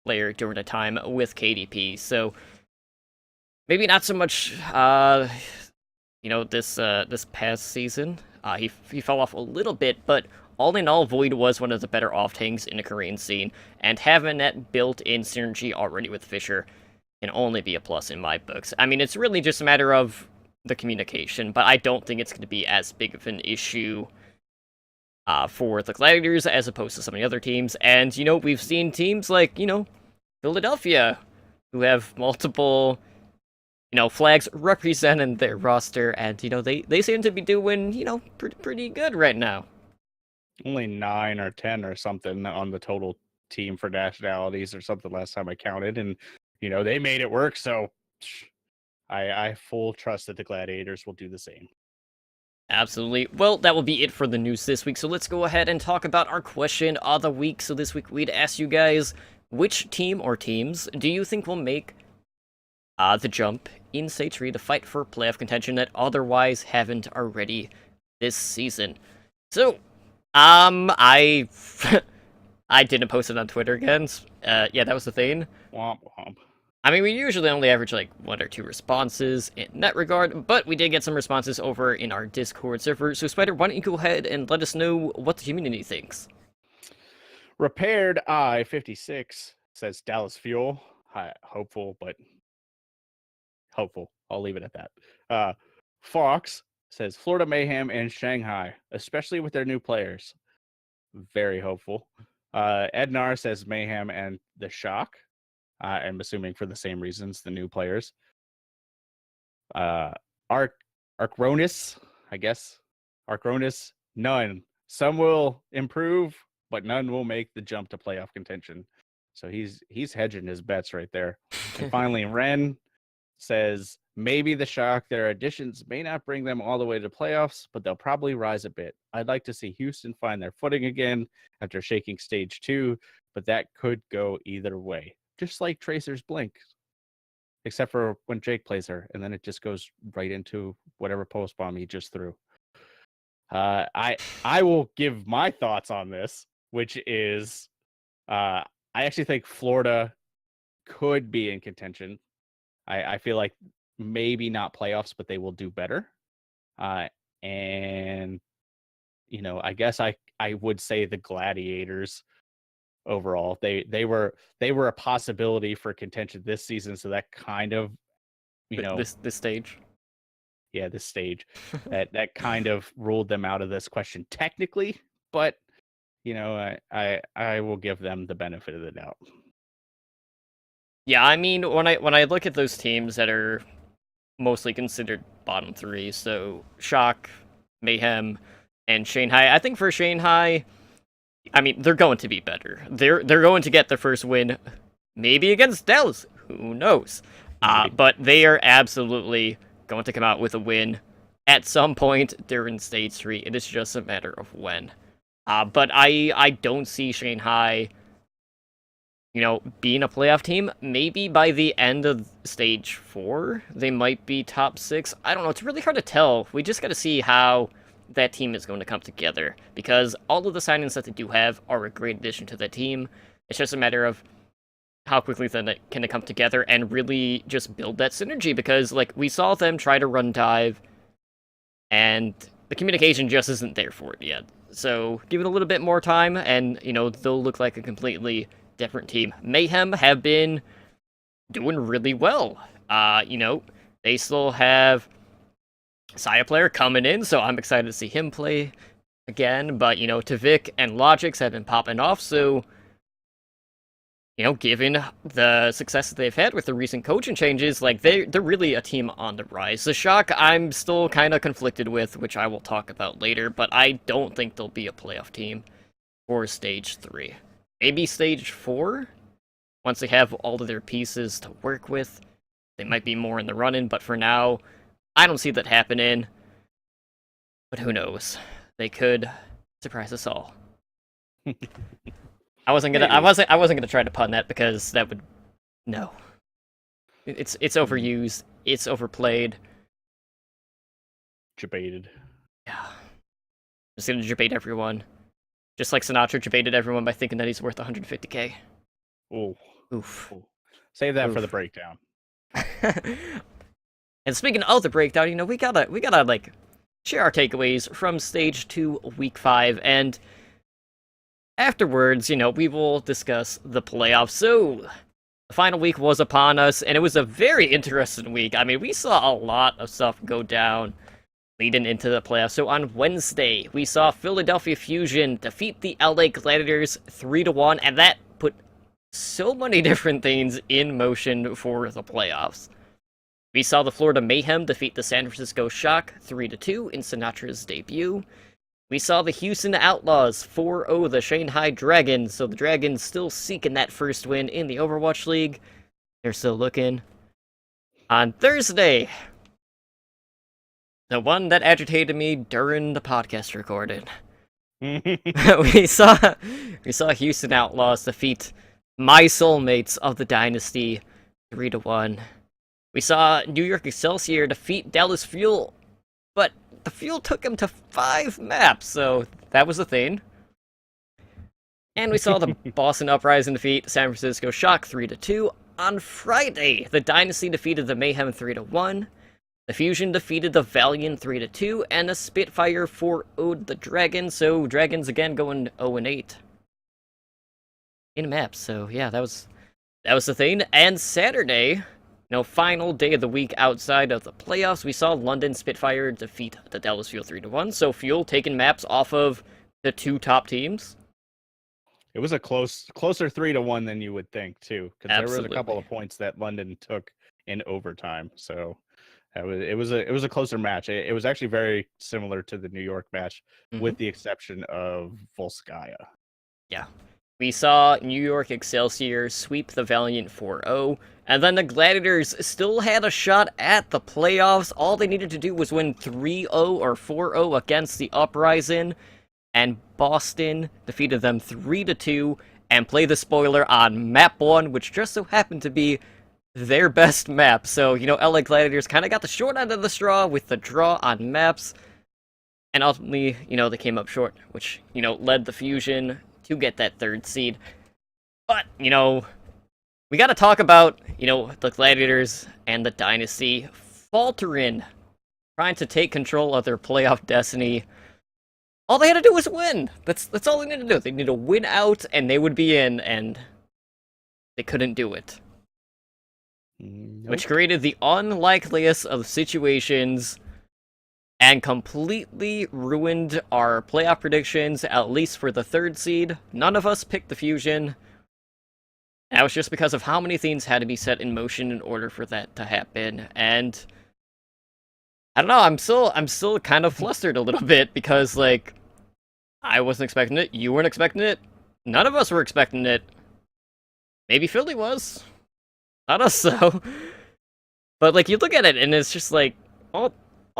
S2: player during the time with KDP. So maybe not so much, this past season. He fell off a little bit, but all in all, Void was one of the better off tanks in the Korean scene, and having that built-in synergy already with Fisher can only be a plus in my books. I mean, it's really just a matter of the communication, but I don't think it's going to be as big of an issue for the Gladiators as opposed to some of the other teams. And, we've seen teams like, Philadelphia, who have multiple, flags representing their roster, and, they seem to be doing, pretty good right now.
S1: Only 9 or 10 or something on the total team for nationalities or something last time I counted. And, they made it work. So I full trust that the Gladiators will do the same.
S2: Absolutely. Well, that will be it for the news this week. So let's go ahead and talk about our question of the week. So this week we'd ask you guys, which team or teams do you think will make the jump in Stage 3 to fight for playoff contention that otherwise haven't already this season? So, I I didn't post it on Twitter again. Yeah, that was the thing.
S1: Womp womp.
S2: I mean, we usually only average like 1 or 2 responses in that regard, but we did get some responses over in our Discord server. So, Spider, why don't you go ahead and let us know what the community thinks?
S1: Repaired I-56 says Dallas Fuel. Hopeful, but hopeful. I'll leave it at that. Fox says Florida Mayhem and Shanghai, especially with their new players. Very hopeful. Ednar says Mayhem and the Shock. I'm assuming for the same reasons, the new players. Arcronis, I guess. Arcronis, none. Some will improve, but none will make the jump to playoff contention. So he's hedging his bets right there. And finally, Ren says maybe the Shock, their additions may not bring them all the way to playoffs, but they'll probably rise a bit. I'd like to see Houston find their footing again after shaking stage 2, but that could go either way. Just like Tracer's Blink, except for when Jake plays her, and then it just goes right into whatever post bomb he just threw. I will give my thoughts on this, which is I actually think Florida could be in contention. I feel like maybe not playoffs, but they will do better. And I guess I would say the Gladiators overall. They were a possibility for contention this season, so that kind of
S2: This stage.
S1: yeah, this stage that kind of ruled them out of this question technically, but I will give them the benefit of the doubt.
S2: Yeah, I mean, when I look at those teams that are mostly considered bottom three, so Shock, Mayhem, and Shanghai, I think for Shanghai, I mean, they're going to be better. They're going to get the first win, maybe against Dallas. Who knows? But they are absolutely going to come out with a win at some point during Stage 3. It is just a matter of when. But I don't see Shanghai, being a playoff team. Maybe by the end of Stage 4, they might be top 6. I don't know. It's really hard to tell. We just got to see how that team is going to come together, because all of the signings that they do have are a great addition to the team. It's just a matter of how quickly then can they come together and really just build that synergy, because we saw them try to run dive and the communication just isn't there for it yet. So give it a little bit more time and they'll look like a completely different team. Mayhem have been doing really well. They still have Saya player coming in, so I'm excited to see him play again. But Tavik and Logix have been popping off, so given the success that they've had with the recent coaching changes, they're really a team on the rise. The Shock, I'm still kind of conflicted with, which I will talk about later, but I don't think they'll be a playoff team for Stage 3. Maybe Stage 4, once they have all of their pieces to work with, they might be more in the run-in, but for now, I don't see that happening. But who knows? They could surprise us all. I wasn't gonna try to pun that, because that would, no. It's overused. It's overplayed.
S1: Debated.
S2: Yeah. Just gonna debate everyone. Just like Sinatra debated everyone by thinking that he's worth 150K.
S1: Oh.
S2: Oof.
S1: Save that
S2: Oof.
S1: for the breakdown.
S2: And speaking of the breakdown, we gotta share our takeaways from Stage 2, Week 5, and afterwards, we will discuss the playoffs. So, the final week was upon us, and it was a very interesting week. I mean, we saw a lot of stuff go down leading into the playoffs. So on Wednesday, we saw Philadelphia Fusion defeat the LA Gladiators 3-1, and that put so many different things in motion for the playoffs. We saw the Florida Mayhem defeat the San Francisco Shock 3-2 in Sinatra's debut. We saw the Houston Outlaws 4-0 the Shanghai Dragons, so the Dragons still seeking that first win in the Overwatch League. They're still looking. On Thursday, the one that agitated me during the podcast recording, we saw Houston Outlaws defeat my soulmates of the Dynasty 3-1. We saw New York Excelsior defeat Dallas Fuel, but the Fuel took him to 5 maps, so that was a thing. And we saw the Boston Uprising defeat San Francisco Shock 3-2. On Friday, the Dynasty defeated the Mayhem 3-1. The Fusion defeated the Valiant 3-2, and the Spitfire 4-0'd the Dragons, so Dragons again going 0-8 in maps. So yeah, that was the thing. And Saturday, final day of the week outside of the playoffs, we saw London Spitfire defeat the Dallas Fuel 3-1. So Fuel taking maps off of the 2 top teams.
S1: It was a closer 3-1 than you would think too, because there was a couple of points that London took in overtime. So it was a closer match. It was actually very similar to the New York match, with the exception of Volskaya.
S2: Yeah. We saw New York Excelsior sweep the Valiant 4-0, and then the Gladiators still had a shot at the playoffs. All they needed to do was win 3-0 or 4-0 against the Uprising, and Boston defeated them 3-2 and play the spoiler on map 1, which just so happened to be their best map. So, LA Gladiators kind of got the short end of the straw with the draw on maps. and ultimately, they came up short, which, led the Fusion to get that third seed. But, we gotta talk about, the Gladiators and the Dynasty faltering, trying to take control of their playoff destiny. All they had to do was win. That's all they needed to do. They needed to win out, and they would be in, and they couldn't do it.
S1: Nope.
S2: Which created the unlikeliest of situations and completely ruined our playoff predictions, at least for the third seed. None of us picked the Fusion. That was just because of how many things had to be set in motion in order for that to happen. And I don't know, I'm still kind of flustered a little bit because, like, I wasn't expecting it, you weren't expecting it, none of us were expecting it. Maybe Philly was. Not us, though. But, like, you look at it and it's just like, all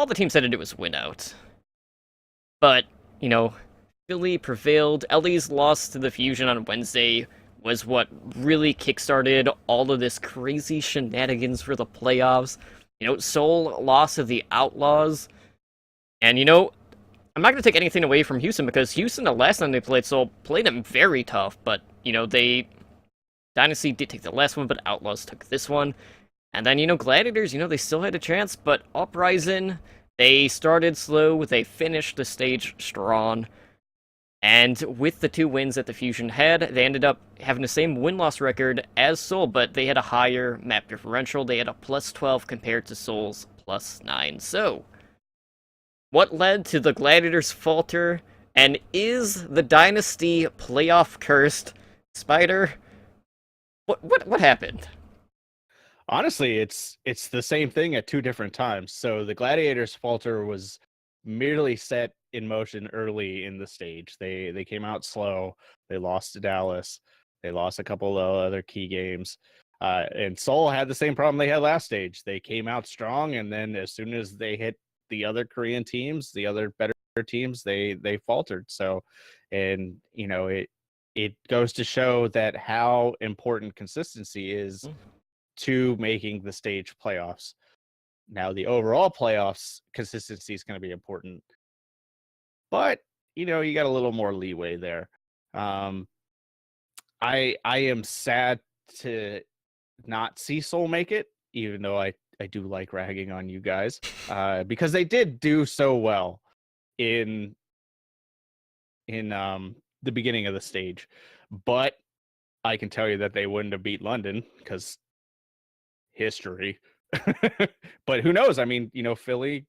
S2: the teams had to do was win out. But, Philly prevailed. Ellie's loss to the Fusion on Wednesday was what really kickstarted all of this crazy shenanigans for the playoffs. Seoul lost to the Outlaws. And, I'm not going to take anything away from Houston because Houston, the last time they played Seoul, played them very tough. But, Dynasty did take the last one, but Outlaws took this one. And then, Gladiators, they still had a chance, but Uprising, they started slow, they finished the stage strong. And with the 2 wins that the Fusion had, they ended up having the same win-loss record as Seoul, but they had a higher map differential. They had a +12 compared to Seoul's +9. So, what led to the Gladiators falter? And is the Dynasty playoff cursed? Spider, what happened?
S1: Honestly, it's the same thing at 2 different times. So the Gladiators falter was merely set in motion early in the stage. They came out slow. They lost to Dallas. They lost a couple of other key games. And Seoul had the same problem they had last stage. They came out strong, and then as soon as they hit the other Korean teams, the other better teams, they faltered. So, and it goes to show that how important consistency is to making the stage playoffs. Now, the overall playoffs consistency is going to be important, but you got a little more leeway there. I am sad to not see Seoul make it, even though I do like ragging on you guys, because they did do so well in the beginning of the stage, but I can tell you that they wouldn't have beat London because history. But who knows? I mean, Philly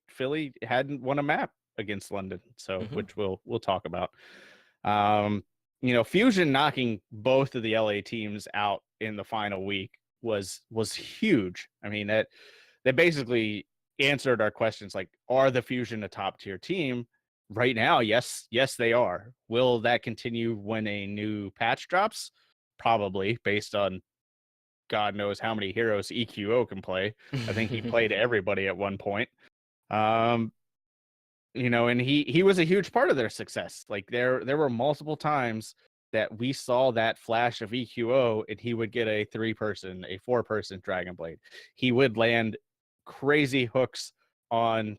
S1: hadn't won a map against London, so which we'll talk about. Fusion knocking both of the LA teams out in the final week was huge. I mean, that basically answered our questions like, are the Fusion a top tier team? Right now, yes, they are. Will that continue when a new patch drops? Probably, based on God knows how many heroes EQO can play. I think he played everybody at one point. And he was a huge part of their success. Like there were multiple times that we saw that flash of EQO and he would get a 3-person, a 4-person Dragon Blade. He would land crazy hooks on,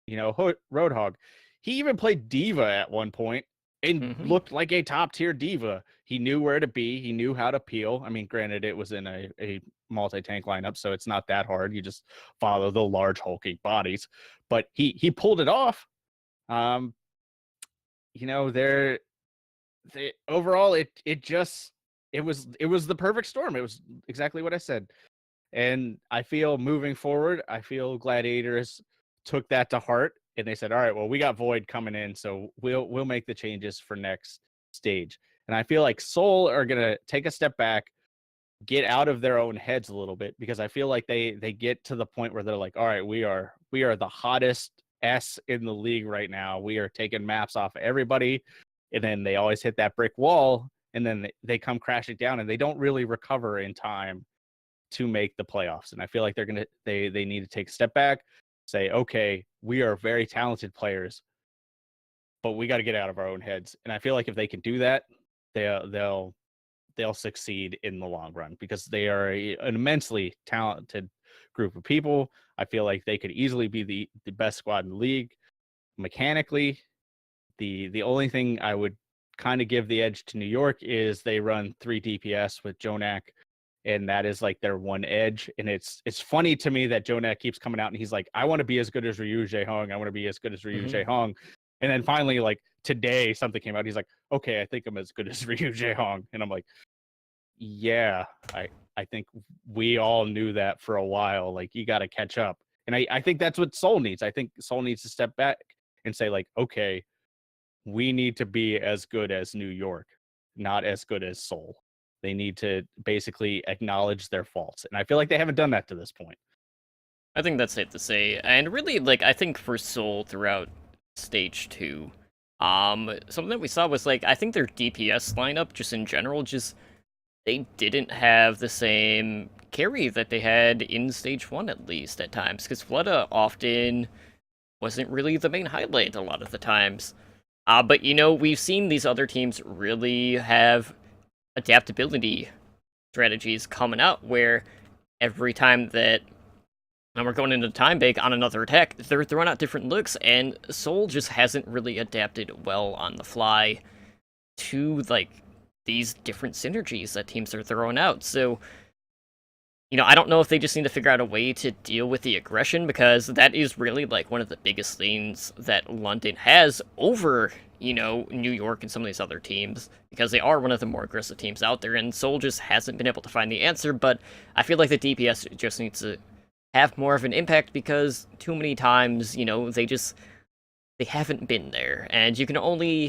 S1: Roadhog. He even played Diva at one point and looked like a top tier Diva. He knew where to be. He knew how to peel. I mean, granted, it was in a multi-tank lineup, so it's not that hard. You just follow the large hulking bodies. But he pulled it off. Overall, it was the perfect storm. It was exactly what I said. And I feel moving forward, Gladiators took that to heart and they said, all right, well, we got Void coming in, so we'll make the changes for next stage. And I feel like Seoul are going to take a step back, get out of their own heads a little bit, because I feel like they get to the point where they're like, all right, we are the hottest S in the league right now. We are taking maps off everybody. And then they always hit that brick wall, and then they come crashing down, and they don't really recover in time to make the playoffs. And I feel like they need to take a step back, say, okay, we are very talented players, but we got to get out of our own heads. And I feel like if they can do that, they'll succeed in the long run, because they are an immensely talented group of people. I feel like they could easily be the best squad in the league mechanically. The only thing I would kind of give the edge to New York is they run 3 DPS with Jonak, and that is like their one edge. And it's funny to me that Jonak keeps coming out and he's like, I want to be as good as Ryu Jae-hong. I want to be as good as Ryu Jae-hong. And then finally, like today, something came out. He's like, okay, I think I'm as good as Ryu Jae-hong. And I'm like, yeah, I think we all knew that for a while. Like, you got to catch up. And I think that's what Seoul needs. I think Seoul needs to step back and say, like, okay, we need to be as good as New York, not as good as Seoul. They need to basically acknowledge their faults. And I feel like they haven't done that to this point.
S2: I think that's safe to say. And really, like, I think for Seoul throughout stage 2, something that we saw was, like, I think their DPS lineup, just in general, they didn't have the same carry that they had in stage 1, at least, at times. Because Fleta often wasn't really the main highlight a lot of the times. But, we've seen these other teams really have adaptability strategies coming out where every time that we're going into time bank on another attack, they're throwing out different looks, and Seoul just hasn't really adapted well on the fly to, like, these different synergies that teams are throwing out. So, I don't know if they just need to figure out a way to deal with the aggression, because that is really, like, one of the biggest things that London has over, New York and some of these other teams, because they are one of the more aggressive teams out there, and Seoul just hasn't been able to find the answer. But I feel like the DPS just needs to have more of an impact, because too many times, they haven't been there, and you can only,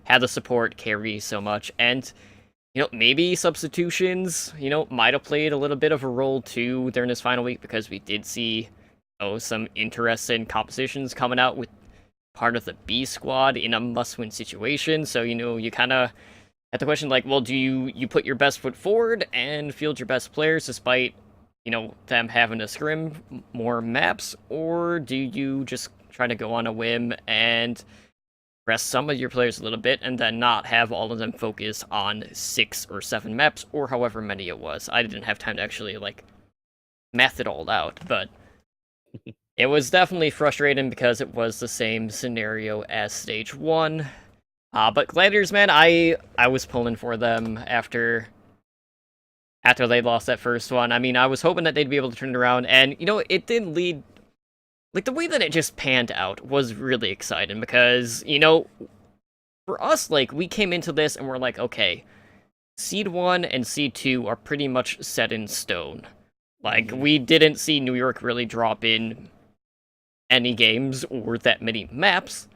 S2: have the support carry so much, and maybe substitutions, might have played a little bit of a role too during this final week, because we did see, some interesting compositions coming out with part of the B squad in a must-win situation. So, you kind of have the question, like, well, do you put your best foot forward and field your best players despite, them having to scrim more maps, or do you just try to go on a whim and rest some of your players a little bit, and then not have all of them focus on 6 or 7 maps, or however many it was. I didn't have time to actually, like, math it all out, but it was definitely frustrating because it was the same scenario as stage 1. But Gladiators, man, I was pulling for them after they lost that first one. I mean, I was hoping that they'd be able to turn it around, and, it did lead. Like, the way that it just panned out was really exciting, because, for us, like, we came into this and we're like, okay, Seed 1 and Seed 2 are pretty much set in stone. Like, we didn't see New York really drop in any games or that many maps,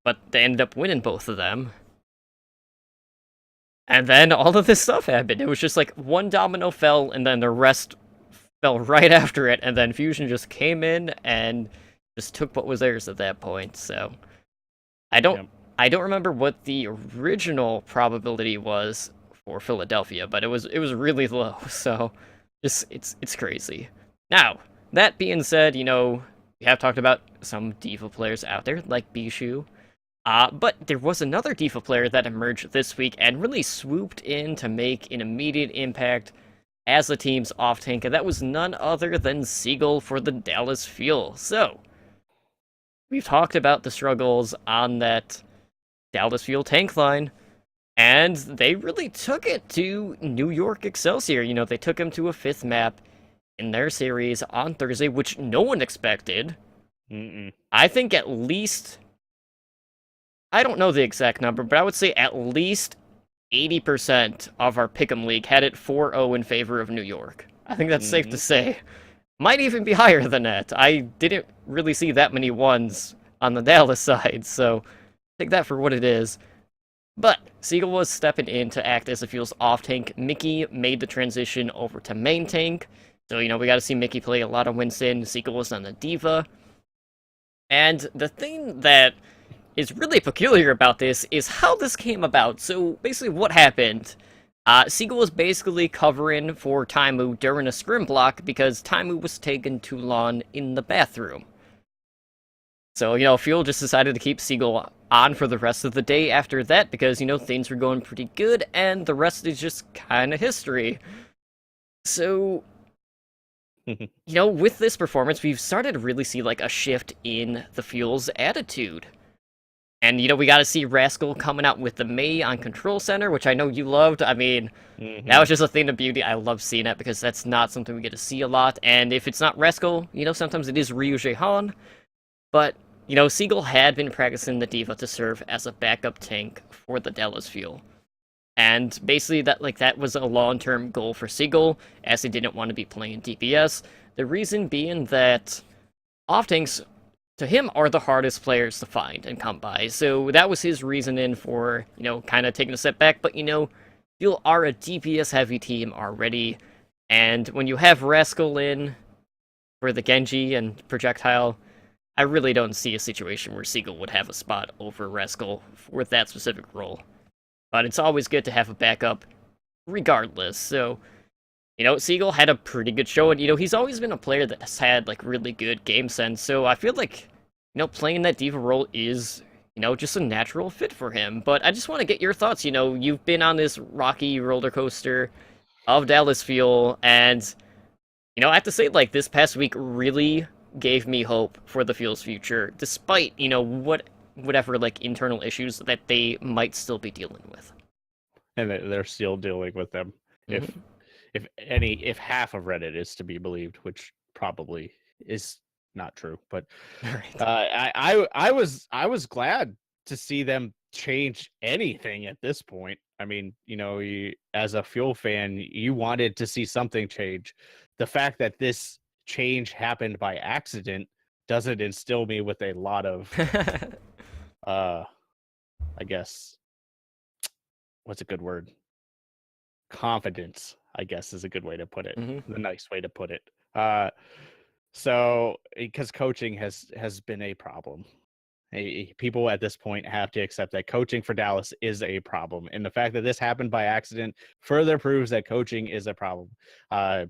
S2: but they ended up winning both of them. And then all of this stuff happened. It was just like one domino fell, and then the rest fell right after it, and then Fusion just came in and just took what was theirs at that point. So I don't remember what the original probability was for Philadelphia, but it was really low. So just it's crazy. Now, that being said, we have talked about some D.Va players out there like Bishu. But there was another D.Va player that emerged this week and really swooped in to make an immediate impact as the team's off-tank, and that was none other than Seagull for the Dallas Fuel. So, we've talked about the struggles on that Dallas Fuel tank line, and they really took it to New York Excelsior. They took him to a 5th map in their series on Thursday, which no one expected. I think at least, I don't know the exact number, but I would say at least 80% of our Pick'em League had it 4-0 in favor of New York. I think that's safe to say. Might even be higher than that. I didn't really see that many ones on the Dallas side, so take that for what it is. But Seagull was stepping in to act as the Fuel's off-tank. Mickey made the transition over to main tank. So, we got to see Mickey play a lot of Winston. Seagull was on the D.Va. And the thing that is really peculiar about this is how this came about. So basically what happened, Seagull was basically covering for Taimu during a scrim block because Taimu was taking too long in the bathroom. So, Fuel just decided to keep Seagull on for the rest of the day after that because, things were going pretty good and the rest is just kind of history. So, with this performance, we've started to really see, like, a shift in the Fuel's attitude. And, we got to see Rascal coming out with the Mei on Control Center, which I know you loved. I mean, that was just a thing of beauty. I love seeing it because that's not something we get to see a lot. And if it's not Rascal, sometimes it is Ryu Jaehan. But, Siegel had been practicing the Diva to serve as a backup tank for the Dallas Fuel. And basically that was a long-term goal for Siegel, as he didn't want to be playing DPS. The reason being that off-tanks, to him, are the hardest players to find and come by. So that was his reasoning for, kind of taking a step back. But, Fuel are a DPS-heavy team already. And when you have Rascal in for the Genji and Projectile, I really don't see a situation where Siegel would have a spot over Rascal for that specific role. But it's always good to have a backup regardless. So, Siegel had a pretty good show, and, he's always been a player that has had, really good game sense. So I feel like, playing that diva role is, just a natural fit for him. But I just want to get your thoughts. You've been on this rocky roller coaster of Dallas Fuel, and, I have to say, this past week really gave me hope for the Fuel's future, despite, whatever internal issues that they might still be dealing with.
S1: And they're still dealing with them.
S2: Mm-hmm.
S1: If half of Reddit is to be believed, which probably is not true, but
S2: Right.
S1: I was glad to see them change anything at this point. I mean, as a Fuel fan, you wanted to see something change. The fact that this change happened by accident doesn't instill me with a lot of I guess, what's a good word? Confidence, I guess, is a good way to put it.
S2: Mm-hmm.
S1: The nice way to put it. So because coaching has been a problem. People at this point have to accept that coaching for Dallas is a problem, and the fact that this happened by accident further proves that coaching is a problem.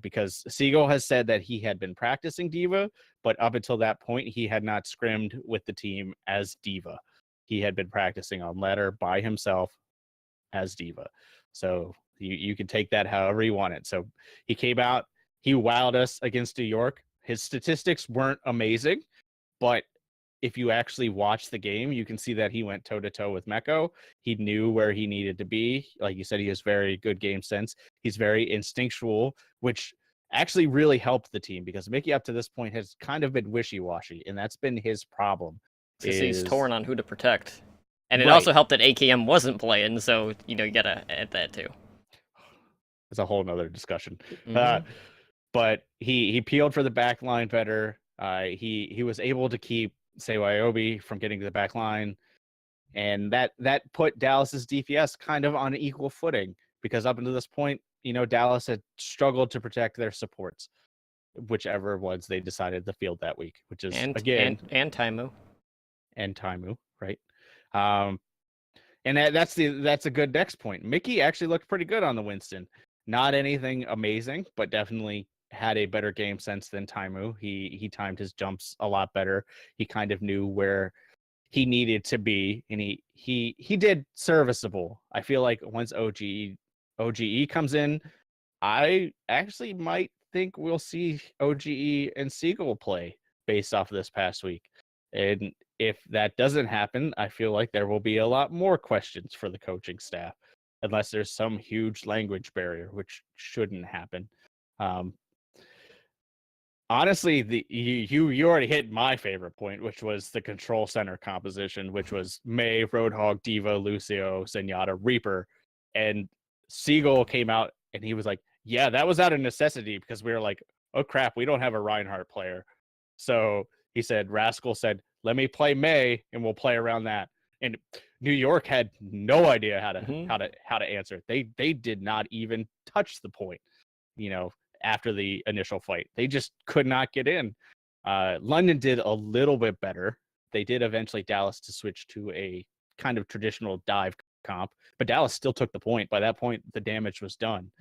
S1: Because Siegel has said that he had been practicing Diva, but up until that point, he had not scrimmed with the team as Diva. He had been practicing on ladder by himself as Diva. So you can take that however you want it. So he came out, he wowed us against New York. His statistics weren't amazing, but if you actually watch the game, you can see that he went toe to toe with Meko. He knew where he needed to be. Like you said, he has very good game sense. He's very instinctual, which actually really helped the team because Mickey up to this point has kind of been wishy-washy, and that's been his problem.
S2: Because he's torn on who to protect. And it
S1: Right.
S2: also helped that AKM wasn't playing, so, you gotta add that too.
S1: It's a whole nother discussion.
S2: Mm-hmm.
S1: But he peeled for the back line better. He was able to keep Seiwayobi from getting to the back line, and that put Dallas's DPS kind of on equal footing because up until this point, Dallas had struggled to protect their supports, whichever ones they decided to field that week, which is
S2: And Taimu.
S1: And Taimu, right? And that's a good next point. Mickey actually looked pretty good on the Winston. Not anything amazing, but definitely had a better game sense than Taimu. He timed his jumps a lot better. He kind of knew where he needed to be, and he did serviceable. I feel like once OGE comes in, I actually might think we'll see OGE and Siegel play based off of this past week. And if that doesn't happen, I feel like there will be a lot more questions for the coaching staff, unless there's some huge language barrier, which shouldn't happen. Honestly, you already hit my favorite point, which was the control center composition, which was May, Roadhog, Diva, Lucio, Zenyatta, Reaper, and Siegel came out and he was like, "Yeah, that was out of necessity because we were like, oh crap, we don't have a Reinhardt player." So he said, Rascal said, "Let me play May, and we'll play around that." And New York had no idea how to answer. They did not even touch the point, after the initial fight. They just could not get in. London did a little bit better. They did eventually Dallas to switch to a kind of traditional dive comp, but Dallas still took the point. By that point, the damage was done.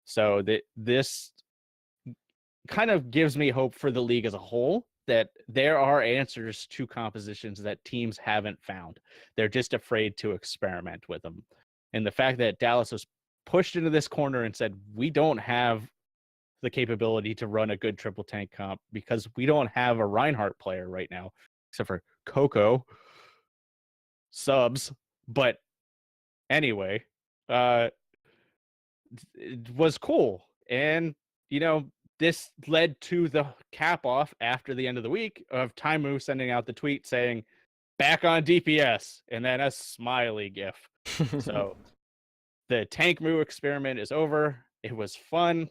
S1: So this kind of gives me hope for the league as a whole that there are answers to compositions that teams haven't found. They're just afraid to experiment with them. And the fact that Dallas was pushed into this corner and said, we don't have the capability to run a good triple tank comp because we don't have a Reinhardt player right now, except for Coco. subs, but anyway, uh, it was cool. And, this led to the cap off after the end of the week of Taimu sending out the tweet saying, back on DPS, and then a smiley gif. So the tank moo experiment is over. It was fun.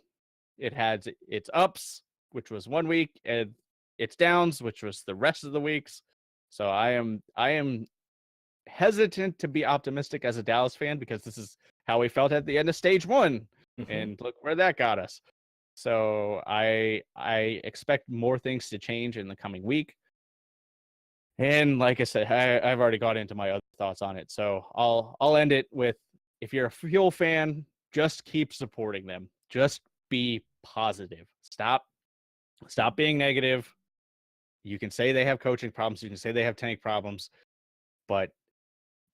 S1: It had its ups, which was 1 week, and its downs, which was the rest of the weeks. So I am hesitant to be optimistic as a Dallas fan because this is how we felt at the end of stage 1. And look where that got us. So I expect more things to change in the coming week. And like I said, I've already got into my other thoughts on it. So I'll end it with, if you're a Fuel fan, just keep supporting them. Just be positive. Stop being negative. You can say they have coaching problems. You can say they have tank problems, but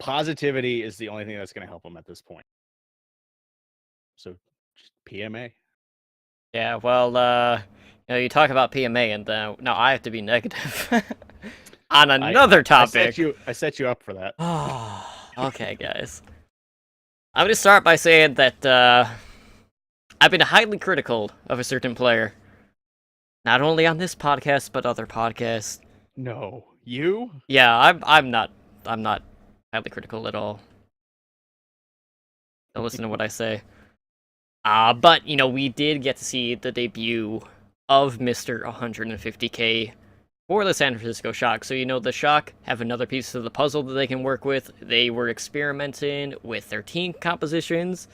S1: positivity is the only thing that's going to help them at this point. So just PMA.
S2: Yeah, well, you talk about PMA, and now I have to be negative on another topic.
S1: I set you up for that.
S2: Okay, guys. I'm going to start by saying that I've been highly critical of a certain player. Not only on this podcast, but other podcasts.
S1: No, you?
S2: Yeah, I'm not highly critical at all. Don't listen to what I say. But we did get to see the debut of Mr. 150k for the San Francisco Shock. So the Shock have another piece of the puzzle that they can work with. They were experimenting with their team compositions.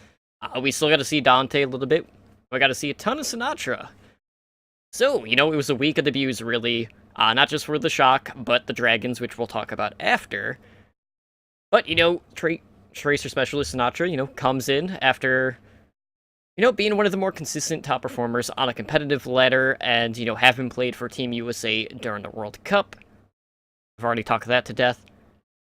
S2: We still got to see Dante a little bit. We got to see a ton of Sinatra. So, it was a week of debuts, really. Not just for the Shock, but the Dragons, which we'll talk about after. But, Tracer Specialist Sinatra, comes in after, being one of the more consistent top performers on a competitive ladder and, having played for Team USA during the World Cup. I've already talked that to death.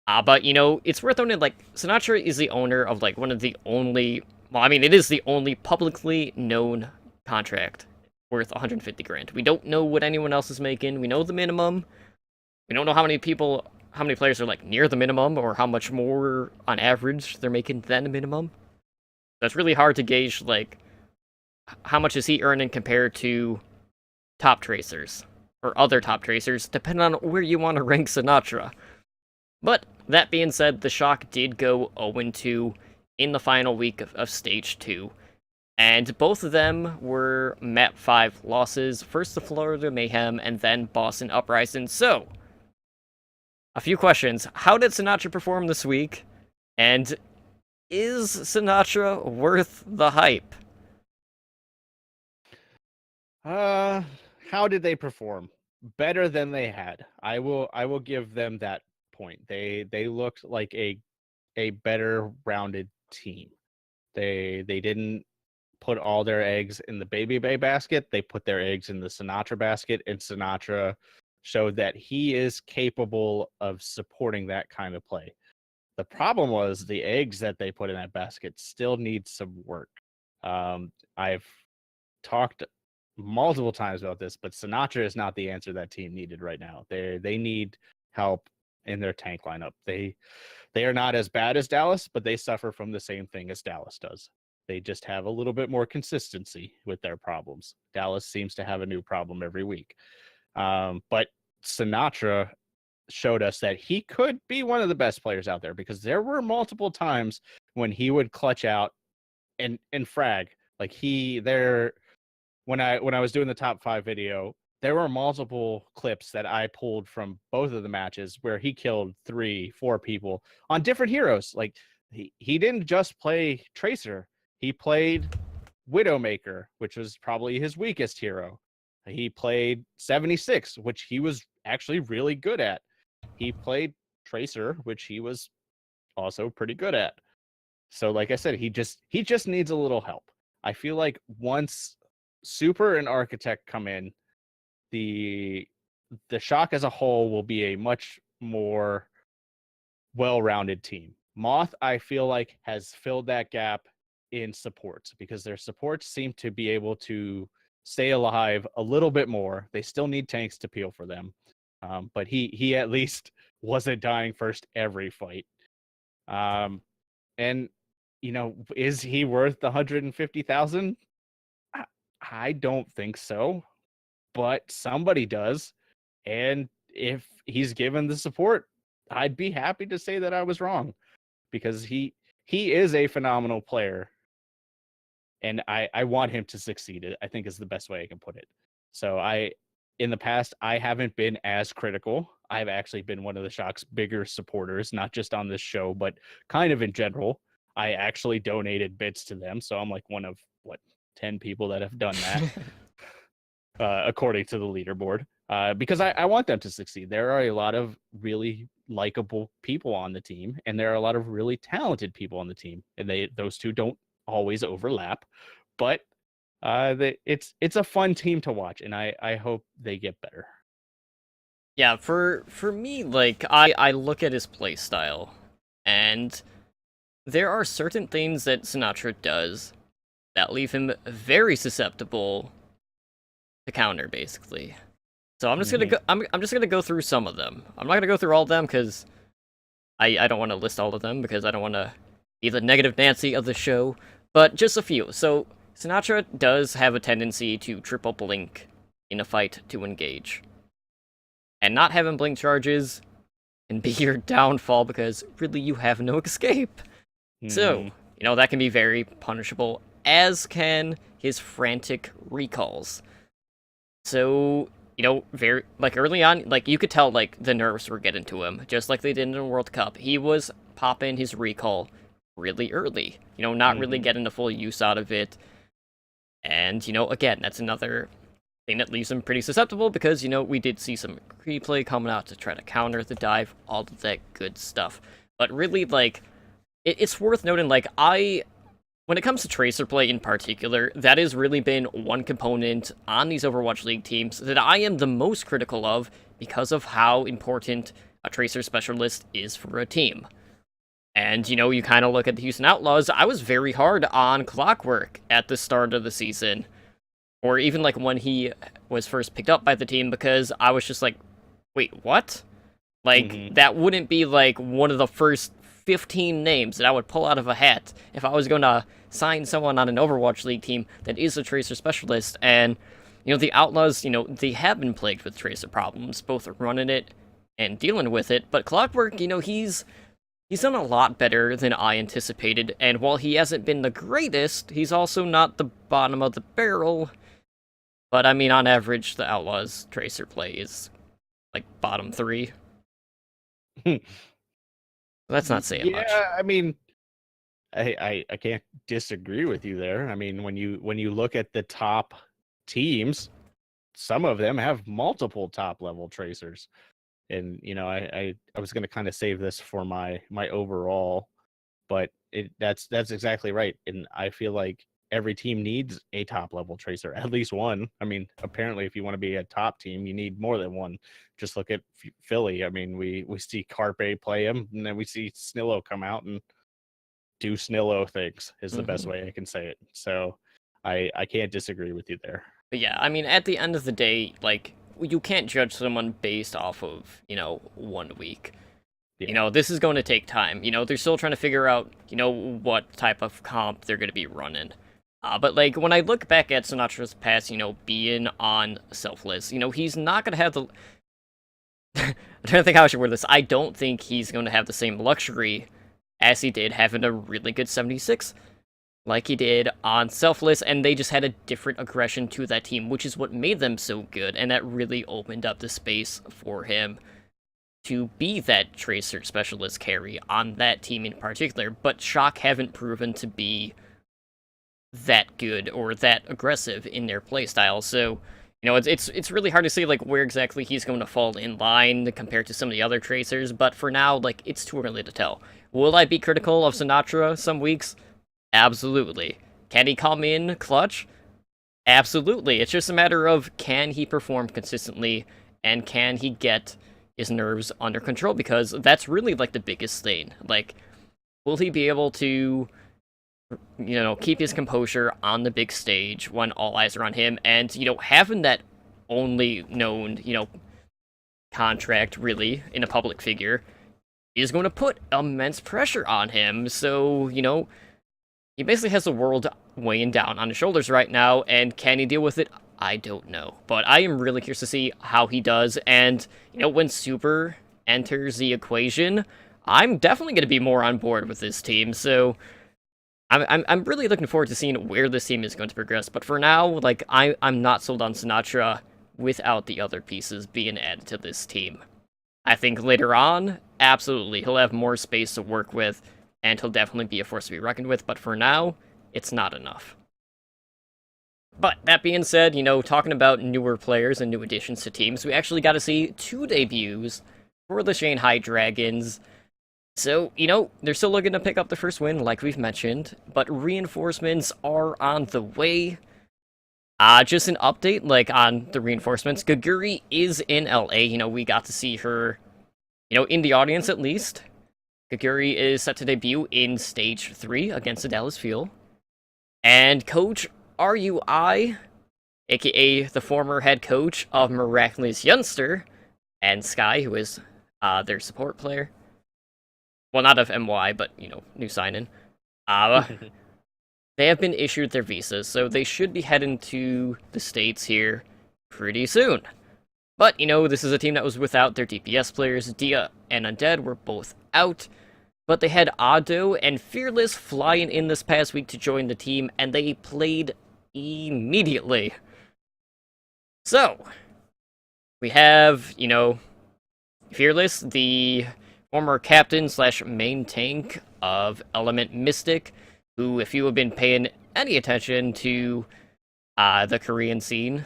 S2: But, it's worth noting, Sinatra is the owner of, one of the only... Well, I mean, it is the only publicly known contract worth 150 grand. We don't know what anyone else is making. We know the minimum. We don't know how many players are near the minimum or how much more on average they're making than the minimum. That's really hard to gauge, how much is he earning compared to top tracers or other top tracers, depending on where you want to rank Sinatra. But that being said, the Shock did go 0-2 in the final week of Stage 2. And both of them were Map 5 losses. First the Florida Mayhem, and then Boston Uprising. So, a few questions. How did Sinatra perform this week? And is Sinatra worth the hype?
S1: How did they perform? Better than they had. I will give them that point. They looked like a better rounded team. They didn't put all their eggs in the Baby Bay basket. They put their eggs in the Sinatra basket, and Sinatra showed that he is capable of supporting that kind of play. The problem was the eggs that they put in that basket still need some work. I've talked multiple times about this, but Sinatra is not the answer that team needed right now. They need help in their tank lineup. They are not as bad as Dallas, but they suffer from the same thing as Dallas does. They just have a little bit more consistency with their problems. Dallas seems to have a new problem every week. But Sinatra showed us that he could be one of the best players out there, because there were multiple times when he would clutch out and frag. When I was doing the top 5 video, there were multiple clips that I pulled from both of the matches where he killed 3-4 people on different heroes. He didn't just play Tracer. He played Widowmaker, which was probably his weakest hero. He played 76, which he was actually really good at. He played Tracer, which he was also pretty good at. So like I said, he just needs a little help. I feel like once Super and Architect come in, the Shock as a whole will be a much more well-rounded team. Moth, I feel like, has filled that gap in supports, because their supports seem to be able to stay alive a little bit more. They still need tanks to peel for them, but he at least wasn't dying first every fight. And is he worth the 150,000? I don't think so, but somebody does. And if he's given the support, I'd be happy to say that I was wrong, because he is a phenomenal player, and I want him to succeed. I think is the best way I can put it. So in the past, I haven't been as critical. I've actually been one of the Shock's bigger supporters, not just on this show, but kind of in general. I actually donated bits to them, so I'm like one of 10 people that have done that, according to the leaderboard. Because I want them to succeed. There are a lot of really likable people on the team, and there are a lot of really talented people on the team, and those two don't always overlap, but it's a fun team to watch, and I hope they get better.
S2: Yeah, for me, like, I look at his playstyle, and there are certain things that Sinatraa does that leave him very susceptible to counter, basically. So I'm just gonna go. I'm just gonna go through some of them. I'm not gonna go through all of them because I don't want to list all of them because I don't want to be the negative Nancy of the show. But just a few. So Sinatraa does have a tendency to triple blink in a fight to engage, and not having blink charges can be your downfall because really you have no escape. So that can be very punishable, as can his frantic recalls. So, very, like, early on, like, you could tell, like, the nerves were getting to him, just like they did in the World Cup. He was popping his recall really early, not really getting the full use out of it. And, again, that's another thing that leaves him pretty susceptible because, we did see some replay coming out to try to counter the dive, all of that good stuff. But really, like, it's worth noting, like, when it comes to Tracer play in particular, that has really been one component on these Overwatch League teams that I am the most critical of because of how important a Tracer specialist is for a team. And, you kind of look at the Houston Outlaws, I was very hard on Clockwork at the start of the season. Or even, like, when he was first picked up by the team, because I was just like, wait, what? Like, that wouldn't be, like, one of the first 15 names that I would pull out of a hat if I was going to sign someone on an Overwatch League team that is a Tracer specialist. And, the Outlaws, they have been plagued with Tracer problems, both running it and dealing with it. But Clockwork, he's done a lot better than I anticipated. And while he hasn't been the greatest, he's also not the bottom of the barrel. But, I mean, on average, the Outlaws Tracer play is, like, bottom 3. That's not saying much.
S1: Yeah, I mean, I can't disagree with you there. I mean, when you look at the top teams, some of them have multiple top level tracers, and I was going to kind of save this for my overall, but that's exactly right, and I feel like every team needs a top level tracer, at least one. I mean, apparently, if you want to be a top team, you need more than one. Just look at Philly. I mean, we see Carpe play him, and then we see Snillo come out and do Snillo things. Is the best way I can say it. So, I can't disagree with you there.
S2: But yeah, I mean, at the end of the day, like, you can't judge someone based off of 1 week.
S1: Yeah.
S2: This is going to take time. They're still trying to figure out what type of comp they're going to be running. But, like, when I look back at Sinatra's past, being on Selfless, he's not going to have the... I'm trying to think how I should word this. I don't think he's going to have the same luxury as he did having a really good 76, like he did on Selfless, and they just had a different aggression to that team, which is what made them so good, and that really opened up the space for him to be that Tracer specialist carry on that team in particular. But Shock haven't proven to be that good or that aggressive in their playstyle, so it's really hard to say like where exactly he's going to fall in line compared to some of the other Tracers, but for now, like, it's too early to tell. Will I be critical of Sinatraa some weeks? Absolutely. Can he come in clutch? Absolutely. It's just a matter of, can he perform consistently, and can he get his nerves under control, because that's really like the biggest thing. Like, will he be able to keep his composure on the big stage when all eyes are on him, and, having that only known, contract, really, in a public figure, is going to put immense pressure on him. So, he basically has the world weighing down on his shoulders right now, and can he deal with it? I don't know. But I am really curious to see how he does, and, when Super enters the equation, I'm definitely going to be more on board with this team, so I'm really looking forward to seeing where this team is going to progress. But for now, like, I'm not sold on Sinatra without the other pieces being added to this team. I think later on, absolutely, he'll have more space to work with, and he'll definitely be a force to be reckoned with, but for now, it's not enough. But that being said, talking about newer players and new additions to teams, we actually got to see 2 debuts for the Shanghai Dragons. So, they're still looking to pick up the first win, like we've mentioned, but reinforcements are on the way. Just an update, on the reinforcements. Gaguri is in LA. We got to see her, in the audience at least. Gaguri is set to debut in Stage 3 against the Dallas Fuel. And Coach RUI, aka the former head coach of Miraculous Youngster, and Sky, who is their support player. Well, not of MY, but, new sign-in. They have been issued their visas, so they should be heading to the States here pretty soon. But, this is a team that was without their DPS players. Dia and Undead were both out. But they had Ado and Fearless flying in this past week to join the team, and they played immediately. So, we have, Fearless, the former captain / main tank of Element Mystic, who, if you have been paying any attention to the Korean scene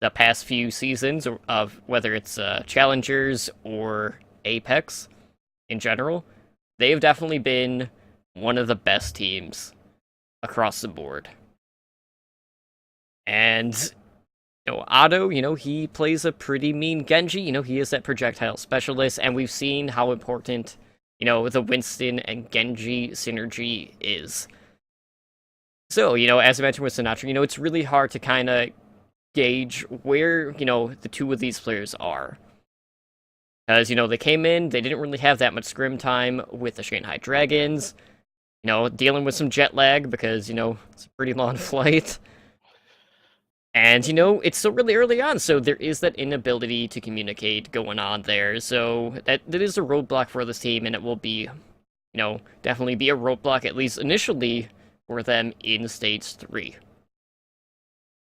S2: the past few seasons, of whether it's Challengers or Apex in general, they've definitely been one of the best teams across the board. And, Otto, he plays a pretty mean Genji. He is that projectile specialist, and we've seen how important, the Winston and Genji synergy is. So, as I mentioned with Sinatra, it's really hard to kind of gauge where, the two of these players are. Because, they came in, they didn't really have that much scrim time with the Shanghai Dragons. Dealing with some jet lag because, it's a pretty long flight. And, it's still really early on, so there is that inability to communicate going on there. So, that is a roadblock for this team, and it will be, definitely be a roadblock, at least initially, for them in Stage 3.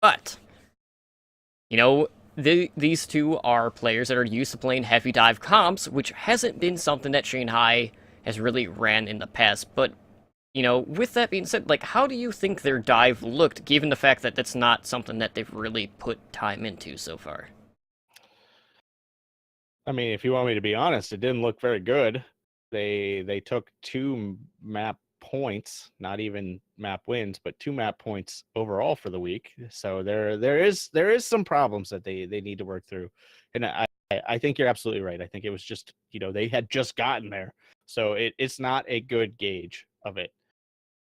S2: But, these two are players that are used to playing heavy dive comps, which hasn't been something that Shanghai has really ran in the past. But, with that being said, how do you think their dive looked, given the fact that that's not something that they've really put time into so far?
S1: I mean, if you want me to be honest, it didn't look very good. They took 2 map points, not even map wins, but 2 map points overall for the week. So there is some problems that they need to work through. And I think you're absolutely right. I think it was just, they had just gotten there. So it's not a good gauge of it.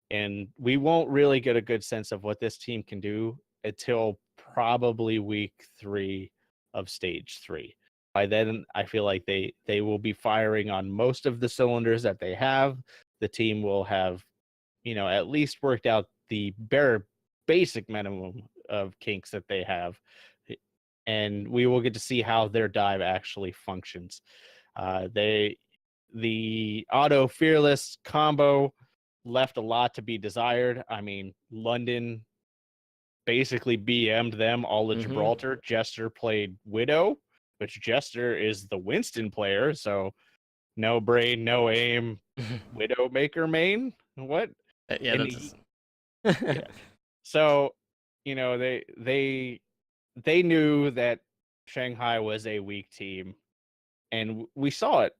S1: And we won't really get a good sense of what this team can do until probably week 3 of Stage 3. By then, I feel like they will be firing on most of the cylinders that they have. The team will have, at least worked out the bare basic minimum of kinks that they have. And we will get to see how their dive actually functions. The Auto Fearless combo left a lot to be desired. I mean, London basically BM'd them all of Gibraltar. Jester played Widow, which Jester is the Winston player, so no brain, no aim, Widowmaker main. What?
S2: Yeah,
S1: yeah. So, they knew that Shanghai was a weak team, and we saw it.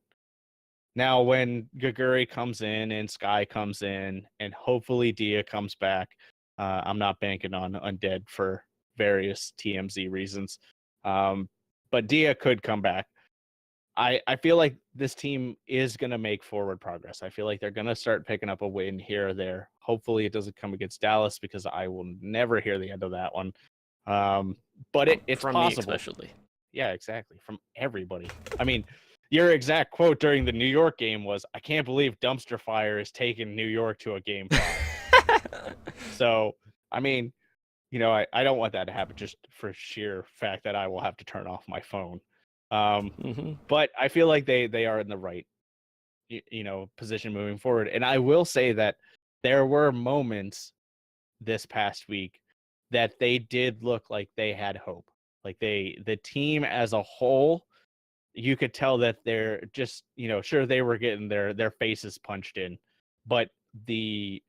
S1: Now, when Gaguri comes in and Sky comes in, and hopefully Dia comes back, I'm not banking on Undead for various TMZ reasons. But Dia could come back. I feel like this team is going to make forward progress. I feel like they're going to start picking up a win here or there. Hopefully it doesn't come against Dallas, because I will never hear the end of that one. But it's
S2: from
S1: possible.
S2: me especially.
S1: Yeah, exactly. From everybody. I mean, your exact quote during the New York game was, "I can't believe Dumpster Fire is taking New York to a game 5." So, I mean, I don't want that to happen just for sheer fact that I will have to turn off my phone.
S2: hmm
S1: But I feel like they are in the right position moving forward. And I will say that there were moments this past week that they did look like they had hope. Like the team as a whole, you could tell that they're just, sure, they were getting their faces punched in, but the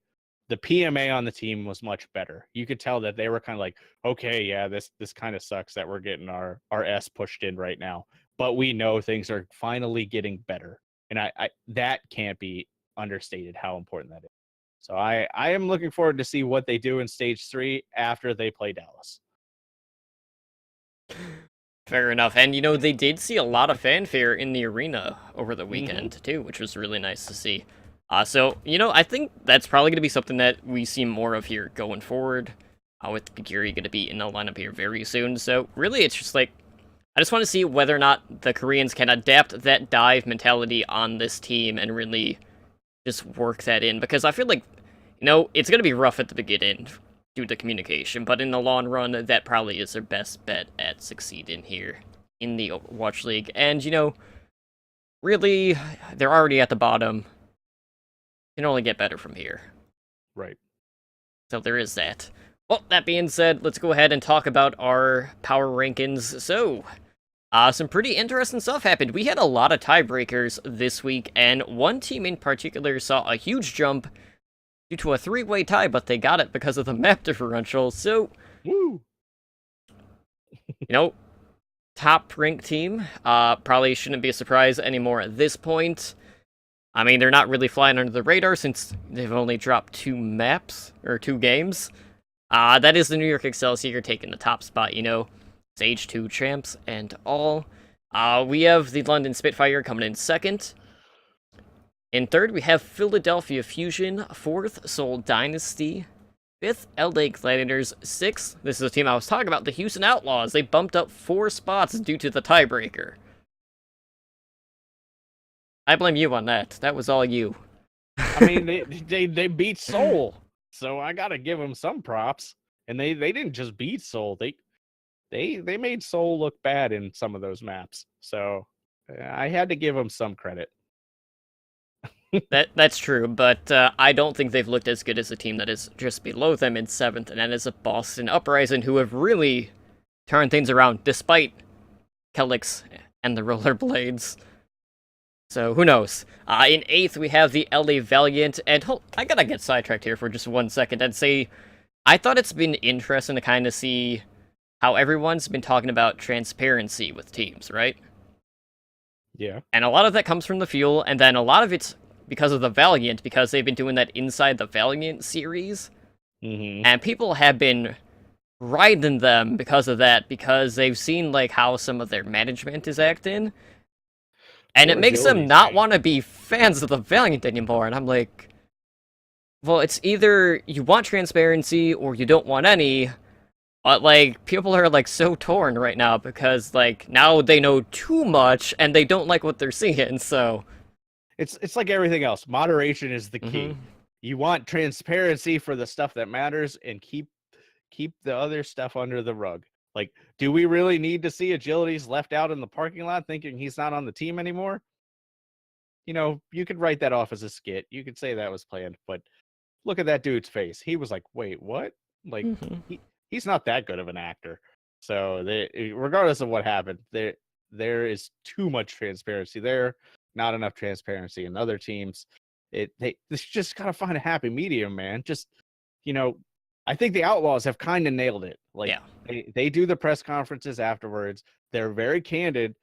S1: PMA on the team was much better. You could tell that they were kind of like, okay, yeah, this kind of sucks that we're getting our S pushed in right now, but we know things are finally getting better, and I that can't be understated how important that is. So I am looking forward to see what they do in stage 3 after they play Dallas.
S2: Fair enough. And they did see a lot of fanfare in the arena over the
S1: Mm-hmm.
S2: weekend too, which was really nice to see. So I think that's probably going to be something that we see more of here going forward. With Kagiri going to be in the lineup here very soon. So really, it's just like I just want to see whether or not the Koreans can adapt that dive mentality on this team and really just work that in, because I feel like it's going to be rough at the beginning due to communication, but in the long run, that probably is their best bet at succeeding here in the Overwatch League. And, really, they're already at the bottom. Can only get better from here.
S1: Right.
S2: So there is that. Well, that being said, let's go ahead and talk about our power rankings. So, some pretty interesting stuff happened. We had a lot of tiebreakers this week, and one team in particular saw a huge jump due to a three-way tie, but they got it because of the map differential. So,
S1: Woo!
S2: top ranked team probably shouldn't be a surprise anymore at this point. I mean, they're not really flying under the radar since they've only dropped 2 maps, or 2 games. That is the New York Excelsior taking the top spot, Stage 2 champs and all. We have the London Spitfire coming in second. In third, we have Philadelphia Fusion. Fourth, Seoul Dynasty. Fifth, LA Gladiators. Sixth, this is a team I was talking about, the Houston Outlaws. They bumped up 4 spots due to the tiebreaker. I blame you on that. That was all you.
S1: I mean, they beat Seoul, so I gotta give them some props. And they didn't just beat Seoul; they made Seoul look bad in some of those maps. So I had to give them some credit.
S2: That's true, but I don't think they've looked as good as a team that is just below them in 7th, and that is a Boston Uprising, who have really turned things around despite Kelix and the Rollerblades. So who knows? In 8th, we have the LA Valiant, and I gotta get sidetracked here for just 1 second and say, I thought it's been interesting to kind of see how everyone's been talking about transparency with teams, right?
S1: Yeah.
S2: And a lot of that comes from the Fuel, and then a lot of it's because of the Valiant, because they've been doing that inside the Valiant series.
S1: Mm-hmm.
S2: And people have been riding them because of that, because they've seen like how some of their management is acting. And it makes them not want to be fans of the Valiant anymore. And I'm like, well, it's either you want transparency or you don't want any. But, like, people are, like, so torn right now because, like, now they know too much and they don't like what they're seeing, so...
S1: It's like everything else. Moderation is the key.
S2: Mm-hmm.
S1: You want transparency for the stuff that matters and keep the other stuff under the rug. Like, do we really need to see Agility's left out in the parking lot thinking he's not on the team anymore? You could write that off as a skit. You could say that was planned, but look at that dude's face. He was like, wait, what? Like,
S2: Mm-hmm.
S1: he's not that good of an actor. So regardless of what happened, there is too much transparency there, not enough transparency in other teams. They just gotta find a happy medium, man. Just I think the Outlaws have kind of nailed it. Like
S2: Yeah.
S1: they do the press conferences afterwards. They're very candid,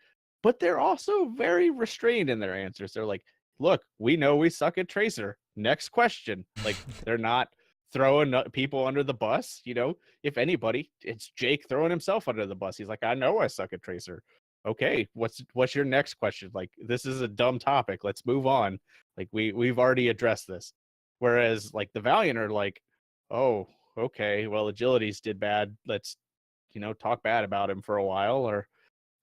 S1: but they're also very restrained in their answers. They're like, look, we know we suck at Tracer. Next question. Like, they're not throwing people under the bus. If anybody, it's Jake throwing himself under the bus. He's like, I know I suck at Tracer. Okay, what's your next question? Like, this is a dumb topic. Let's move on. Like, we've already addressed this. Whereas like the Valiant are like, oh, okay, well, Agilities did bad. Let's talk bad about him for a while, or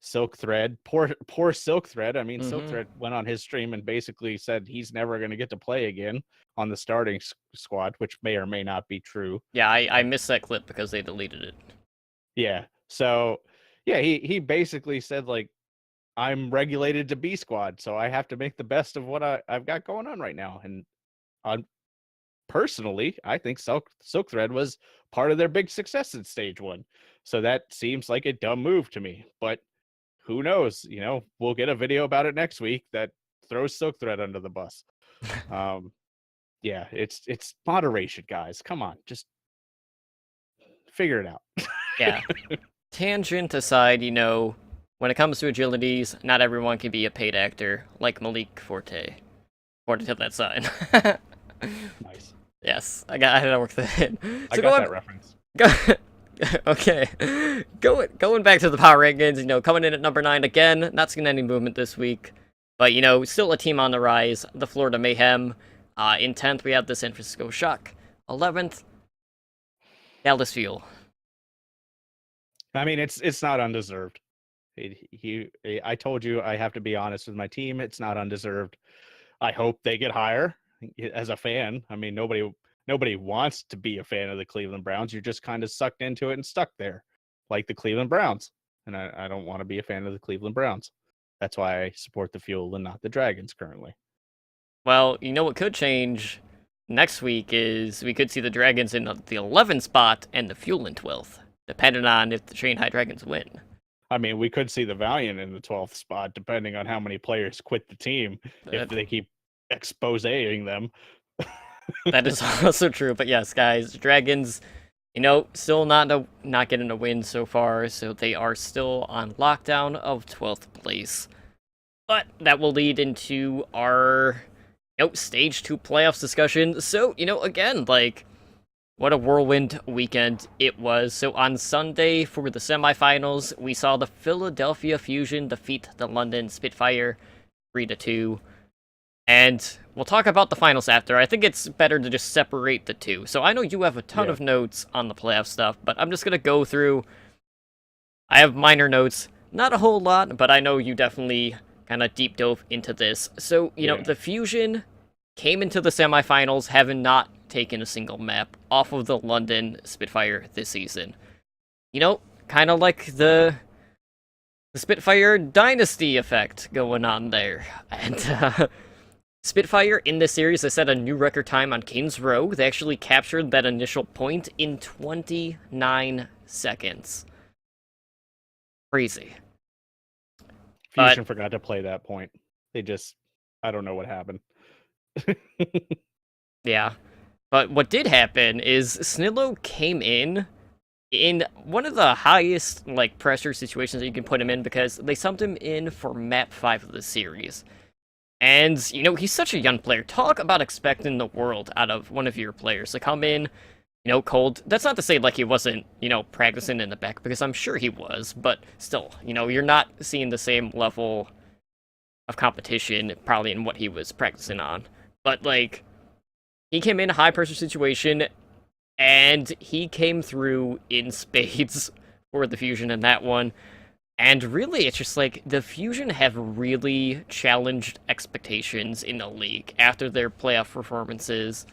S1: Silk Thread, poor Silk Thread. I mean, Silk
S2: Mm-hmm.
S1: Thread went on his stream and basically said he's never going to get to play again on the starting squad, which may or may not be true.
S2: Yeah, I missed that clip because they deleted it.
S1: Yeah. So, yeah, he basically said, like, I'm regulated to B squad, so I have to make the best of what I've got going on right now. And personally, I think Silk Thread was part of their big success in stage 1. So that seems like a dumb move to me. But who knows? We'll get a video about it next week that throws Silk Thread under the bus. Yeah, it's moderation, guys. Come on, just figure it out.
S2: Yeah. Tangent aside, when it comes to agilities, not everyone can be a paid actor like Malik Forte. According to that sign.
S1: Nice.
S2: Yes, I had to work that in.
S1: I got that reference.
S2: Okay. Going back to the power rankings, coming in at number 9 again, not seeing any movement this week. But, still a team on the rise, the Florida Mayhem. In 10th, we have the San Francisco Shock. 11th, Dallas Fuel.
S1: I mean, it's not undeserved. I told you I have to be honest with my team. It's not undeserved. I hope they get higher. As a fan, I mean, nobody wants to be a fan of the Cleveland Browns. You're just kind of sucked into it and stuck there, like the Cleveland Browns. And I don't want to be a fan of the Cleveland Browns. That's why I support the Fuel and not the Dragons currently.
S2: Well, what could change next week is we could see the Dragons in the 11th spot and the Fuel in 12th, depending on if the Shanghai Dragons win.
S1: I mean, we could see the Valiant in the 12th spot, depending on how many players quit the team if they keep exposing them.
S2: That is also true, but yes, guys, Dragons, still not getting a win so far, so they are still on lockdown of 12th place. But that will lead into our stage 2 playoffs discussion. So, again, what a whirlwind weekend it was. So on Sunday for the semifinals, we saw the Philadelphia Fusion defeat the London Spitfire 3-2. And we'll talk about the finals after. I think it's better to just separate the two. So I know you have a ton of notes on the playoff stuff, but I'm just going to go through. I have minor notes, not a whole lot, but I know you definitely kind of deep dove into this. So, the Fusion came into the semifinals having not taken a single map off of the London Spitfire this season. Kind of like the Spitfire Dynasty effect going on there. And, Spitfire in this series has set a new record time on Kings Row. They actually captured that initial point in 29 seconds. Crazy.
S1: Fusion forgot to play that point. I don't know what happened.
S2: Yeah. But what did happen is Snillo came in one of the highest pressure situations that you can put him in because they subbed him in for map 5 of the series. And, he's such a young player. Talk about expecting the world out of one of your players to come in, cold. That's not to say, he wasn't, practicing in the back, because I'm sure he was. But still, you're not seeing the same level of competition, probably, in what he was practicing on. But, he came in a high-pressure situation, and he came through in spades for the Fusion in that one. And really, it's just the Fusion have really challenged expectations in the league after their playoff performances,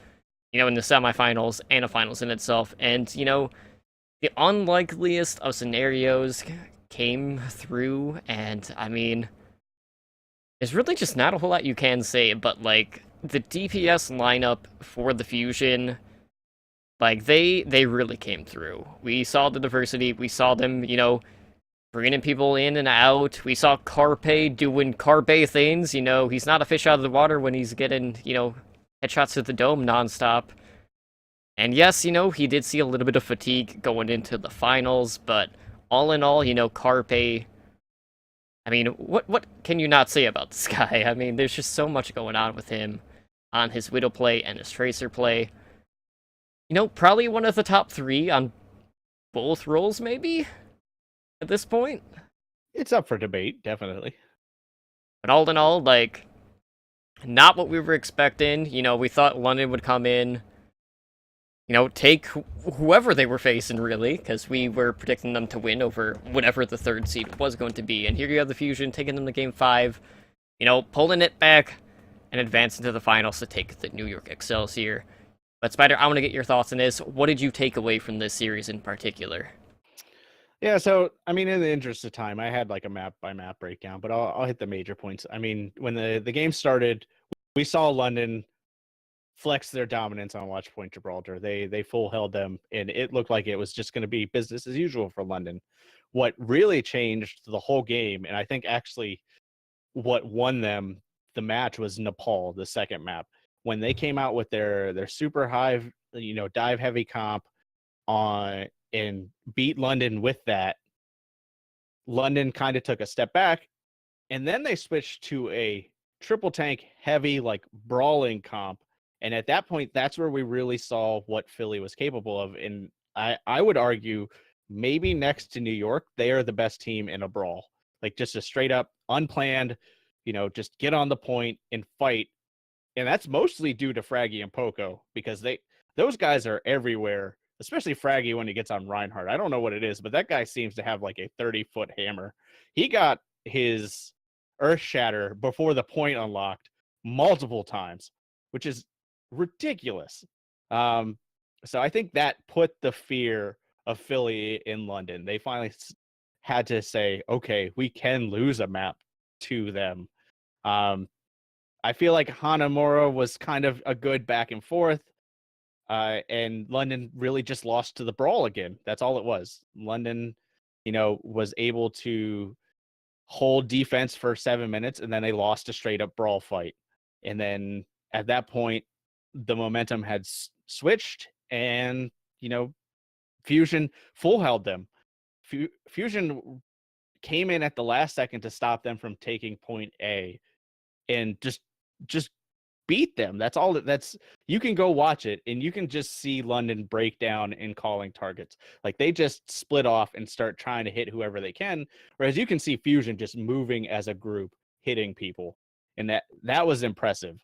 S2: in the semifinals and the finals in itself. And, the unlikeliest of scenarios came through, and, I mean, there's really just not a whole lot you can say, but, the DPS lineup for the Fusion, they really came through. We saw the diversity, we saw them, bringing people in and out. We saw Carpe doing Carpe things. He's not a fish out of the water when he's getting, headshots to the dome nonstop. And yes, he did see a little bit of fatigue going into the finals, but all in all, Carpe, I mean, what can you not say about this guy? I mean, there's just so much going on with him on his Widow play and his Tracer play. Probably one of the top 3 on both roles, maybe? At this point?
S1: It's up for debate, definitely.
S2: But all in all, not what we were expecting. We thought London would come in, take whoever they were facing, really, because we were predicting them to win over whatever the third seed was going to be. And here you have the Fusion taking them to Game 5, pulling it back and advancing to the finals to take the New York Excelsior. But Spider, I want to get your thoughts on this. What did you take away from this series in particular?
S1: Yeah, so I mean, in the interest of time, I had like a map by map breakdown, but I'll hit the major points. I mean, when the game started, we saw London flex their dominance on Watch Point Gibraltar. They full held them, and it looked like it was just going to be business as usual for London. What really changed the whole game, and I think actually what won them the match, was Nepal, the second map, when they came out with their super high, dive heavy comp on and beat London with that. London kind of took a step back, and then they switched to a triple tank heavy, like brawling comp. And at that point, that's where we really saw what Philly was capable of. And I would argue maybe next to New York, they are the best team in a brawl. Like just a straight up unplanned, just get on the point and fight. And that's mostly due to Fraggy and Poco, because those guys are everywhere, especially Fraggy when he gets on Reinhardt. I don't know what it is, but that guy seems to have like a 30-foot hammer. He got his Earth Shatter before the point unlocked multiple times, which is ridiculous. So I think that put the fear of Philly in London. They finally had to say, okay, we can lose a map to them. I feel like Hanamura was kind of a good back and forth. And London really just lost to the brawl again. That's all it was. London, was able to hold defense for 7 minutes, and then they lost a straight up brawl fight. And then at that point, the momentum had switched, and Fusion full held them. Fusion came in at the last second to stop them from taking point A, and just beat them. That's all. That's, you can go watch it and you can just see London break down in calling targets. Like they just split off and start trying to hit whoever they can, whereas you can see Fusion just moving as a group, hitting people, and that was impressive.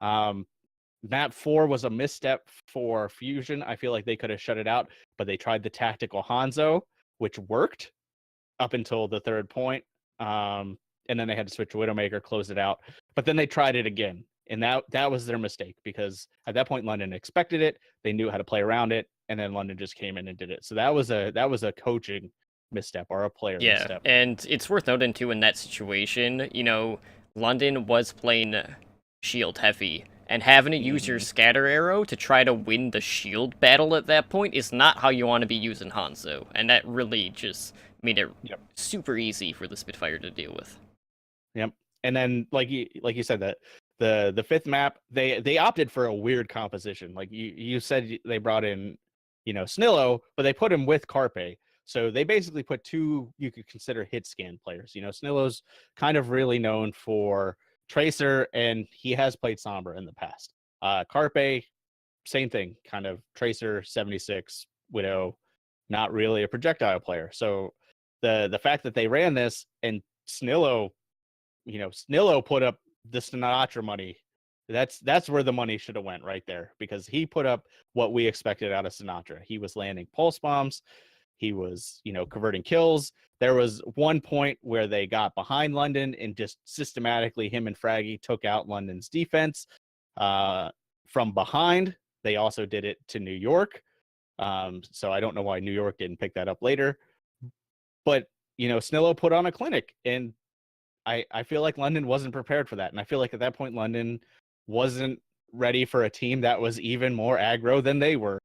S1: Map 4 was a misstep for Fusion. I feel like they could have shut it out, but they tried the tactical Hanzo, which worked up until the third point. And then they had to switch to Widowmaker, close it out. But then they tried it again. And that was their mistake, because at that point London expected it, they knew how to play around it, and then London just came in and did it. So that was a coaching misstep, or a player misstep.
S2: And it's worth noting too, in that situation, London was playing shield heavy, and having to use your scatter arrow to try to win the shield battle at that point is not how you want to be using Hanzo, and that really just made it super easy for the Spitfire to deal with.
S1: Yep. And then like you said, that the fifth map, they opted for a weird composition. Like you said, they brought in Snillo, but they put him with Carpe. So they basically put two you could consider hit scan players. Snillo's kind of really known for Tracer, and he has played Sombra in the past. Carpe, same thing, kind of Tracer, 76, Widow, not really a projectile player. So the fact that they ran this, and Snillo put up the Sinatra money. That's where the money should have went, right there, because he put up what we expected out of Sinatra. He was landing pulse bombs. He was, converting kills. There was one point where they got behind London and just systematically him and Fraggy took out London's defense from behind. They also did it to New York. So I don't know why New York didn't pick that up later. But, Snillo put on a clinic, and I feel like London wasn't prepared for that. And I feel like at that point, London wasn't ready for a team that was even more aggro than they were.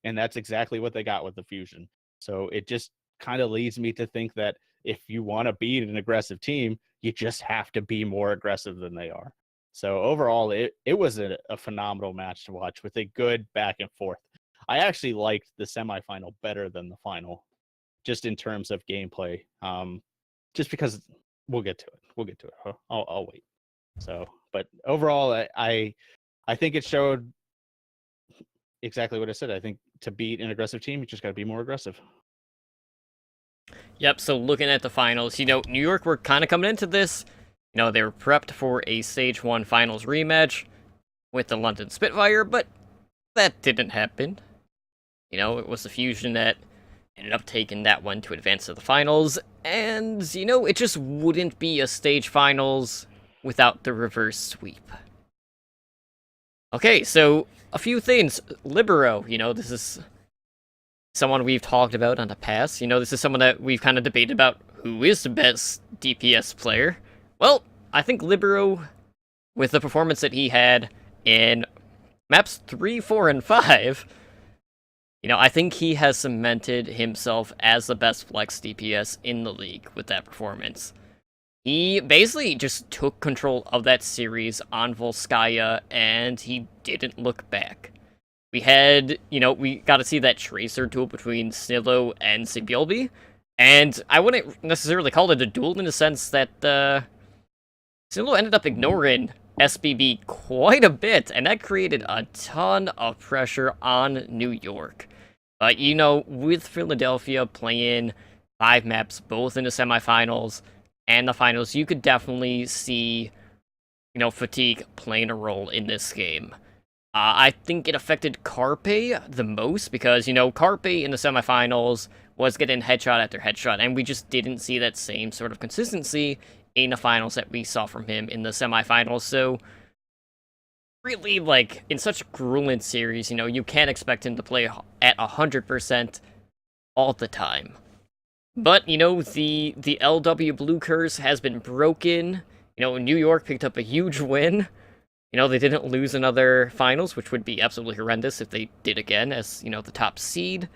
S1: And that's exactly what they got with the Fusion. So it just kind of leads me to think that if you want to beat an aggressive team, you just have to be more aggressive than they are. So overall, it was a phenomenal match to watch with a good back and forth. I actually liked the semifinal better than the final, just in terms of gameplay. Just because we'll get to it. I'll wait. So, but overall, I think it showed exactly what I said. I think to beat an aggressive team, you just got to be more aggressive.
S2: Yep, so looking at the finals, New York were kind of coming into this. They were prepped for a Stage 1 finals rematch with the London Spitfire, but that didn't happen. It was the Fusion that ended up taking that one to advance to the finals, and, it just wouldn't be a stage finals without the reverse sweep. Okay, so a few things. Libero, this is someone we've talked about on the past. This is someone that we've kind of debated about who is the best DPS player. Well, I think Libero, with the performance that he had in maps 3, 4, and 5, I think he has cemented himself as the best flex DPS in the league with that performance. He basically just took control of that series on Volskaya, and he didn't look back. We had, we got to see that Tracer duel between Snillo and Sibyolbi, and I wouldn't necessarily call it a duel in the sense that Snillo ended up ignoring SBB quite a bit, and that created a ton of pressure on New York. But, with Philadelphia playing 5 maps, both in the semifinals and the finals, you could definitely see, fatigue playing a role in this game. I think it affected Carpe the most because, Carpe in the semifinals was getting headshot after headshot, and we just didn't see that same sort of consistency in the finals that we saw from him in the semifinals. So, really, in such a grueling series, you can't expect him to play at 100% all the time. But, the LW Blue Curse has been broken. New York picked up a huge win. They didn't lose another finals, which would be absolutely horrendous if they did again as, the top seed.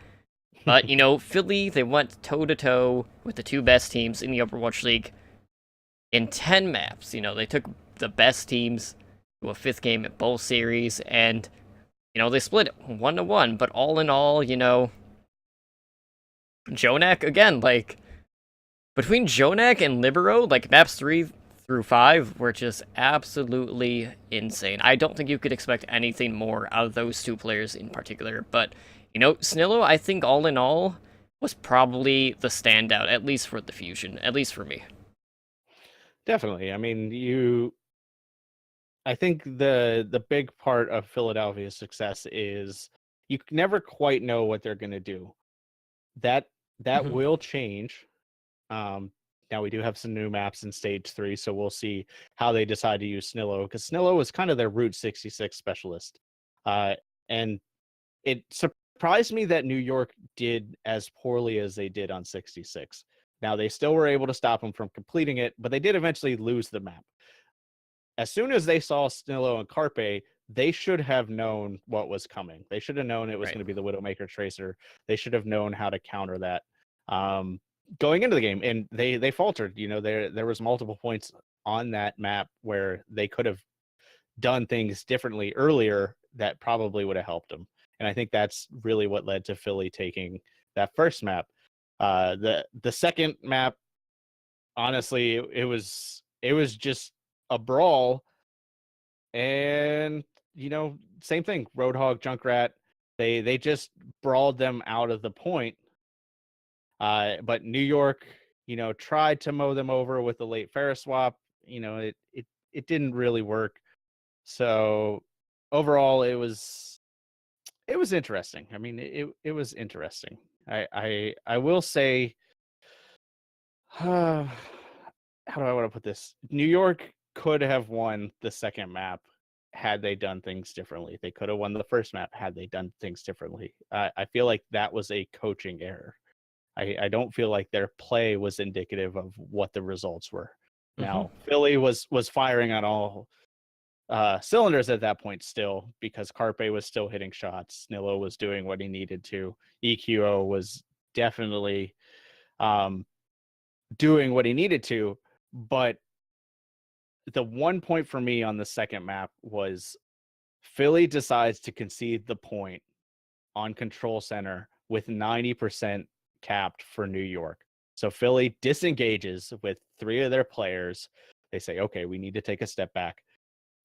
S2: But, Philly, they went toe-to-toe with the 2 best teams in the Overwatch League in 10 maps. They took the best teams to a 5th game at both series, and, they split 1-1. But all in all, Jonak, again, between Jonak and Libero, maps 3 through 5 were just absolutely insane. I don't think you could expect anything more out of those 2 players in particular, but, Snillo, I think all in all, was probably the standout, at least for the Fusion, at least for me.
S1: Definitely. I mean, I think the big part of Philadelphia's success is you never quite know what they're going to do. That will change. Now we do have some new maps in stage 3, so we'll see how they decide to use Snillo, because Snillo was kind of their Route 66 specialist. And it surprised me that New York did as poorly as they did on 66. Now they still were able to stop him from completing it, but they did eventually lose the map. As soon as they saw Snillo and Carpe, they should have known what was coming. They should have known it was
S2: Right.
S1: going to be the Widowmaker Tracer. They should have known how to counter that going into the game, and they faltered. There was multiple points on that map where they could have done things differently earlier that probably would have helped them. And I think that's really what led to Philly taking that first map. The second map, honestly, it was just a brawl, and same thing. Roadhog, Junkrat, they just brawled them out of the point. But New York, tried to mow them over with the late Ferris swap. It didn't really work. So overall, it was interesting. I mean, it was interesting. I will say, how do I want to put this? New York could have won the second map had they done things differently. They could have won the first map had they done things differently. I feel like that was a coaching error. I don't feel like their play was indicative of what the results were. Now, Philly was firing on all cylinders at that point still, because Carpe was still hitting shots. Snillo was doing what he needed to. EQO was definitely doing what he needed to. But the one point for me on the second map was Philly decides to concede the point on Control Center with 90% capped for New York. So Philly disengages with 3 of their players. They say, okay, we need to take a step back.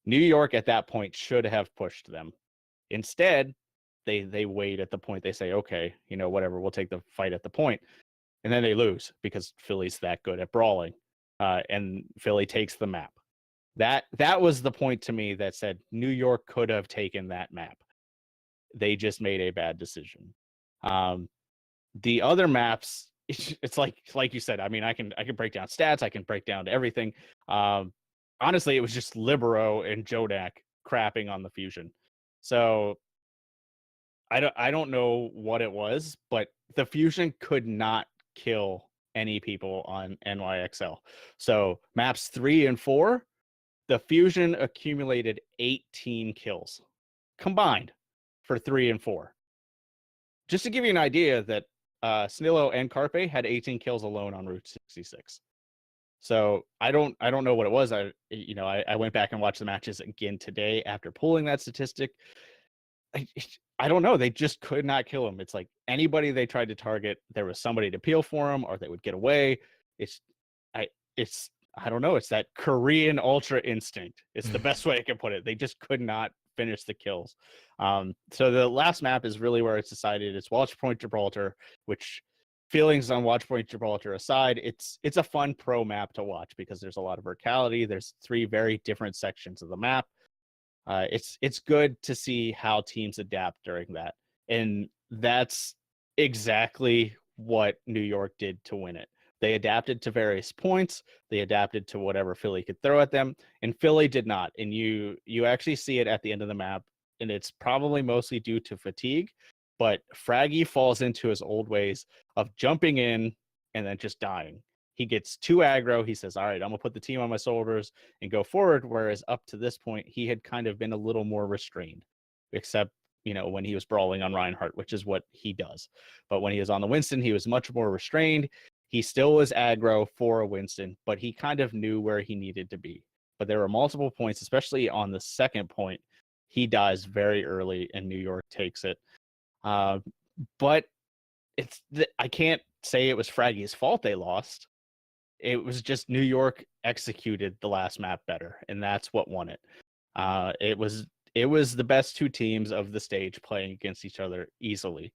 S1: New York at that point should have pushed them. Instead, they wait at the point. They say, okay, whatever, we'll take the fight at the point. And then they lose because Philly's that good at brawling. And Philly takes the map. That was the point to me that said New York could have taken that map. They just made a bad decision. The other maps, it's like you said. I mean, I can break down stats. I can break down everything. Honestly, it was just Libero and Jodak crapping on the Fusion. So I don't know what it was, but the Fusion could not kill any people on NYXL. So maps 3 and 4, the Fusion accumulated 18 kills combined for 3 and 4. Just to give you an idea that Snillo and Carpe had 18 kills alone on Route 66. So I don't know what it was. I went back and watched the matches again today after pulling that statistic. I don't know. They just could not kill him. It's like anybody they tried to target, there was somebody to peel for him, or they would get away. It's I it's I don't know. It's that Korean ultra instinct. It's the best way I can put it. They just could not finish the kills. So the last map is really where it's decided. It's Watchpoint Gibraltar, which, feelings on Watchpoint Gibraltar aside, it's a fun pro map to watch because there's a lot of verticality. There's 3 very different sections of the map. It's good to see how teams adapt during that, and that's exactly what New York did to win it. They adapted to various points. They adapted to whatever Philly could throw at them, and Philly did not. And you actually see it at the end of the map, and it's probably mostly due to fatigue. But Fraggy falls into his old ways of jumping in and then just dying. He gets too aggro. He says, all right, I'm going to put the team on my shoulders and go forward. Whereas up to this point, he had kind of been a little more restrained, except, when he was brawling on Reinhardt, which is what he does. But when he was on the Winston, he was much more restrained. He still was aggro for a Winston, but he kind of knew where he needed to be. But there were multiple points, especially on the second point. He dies very early and New York takes it. But I can't say it was Fraggy's fault they lost. It was just New York executed the last map better, and that's what won it. It was the best 2 teams of the stage playing against each other easily.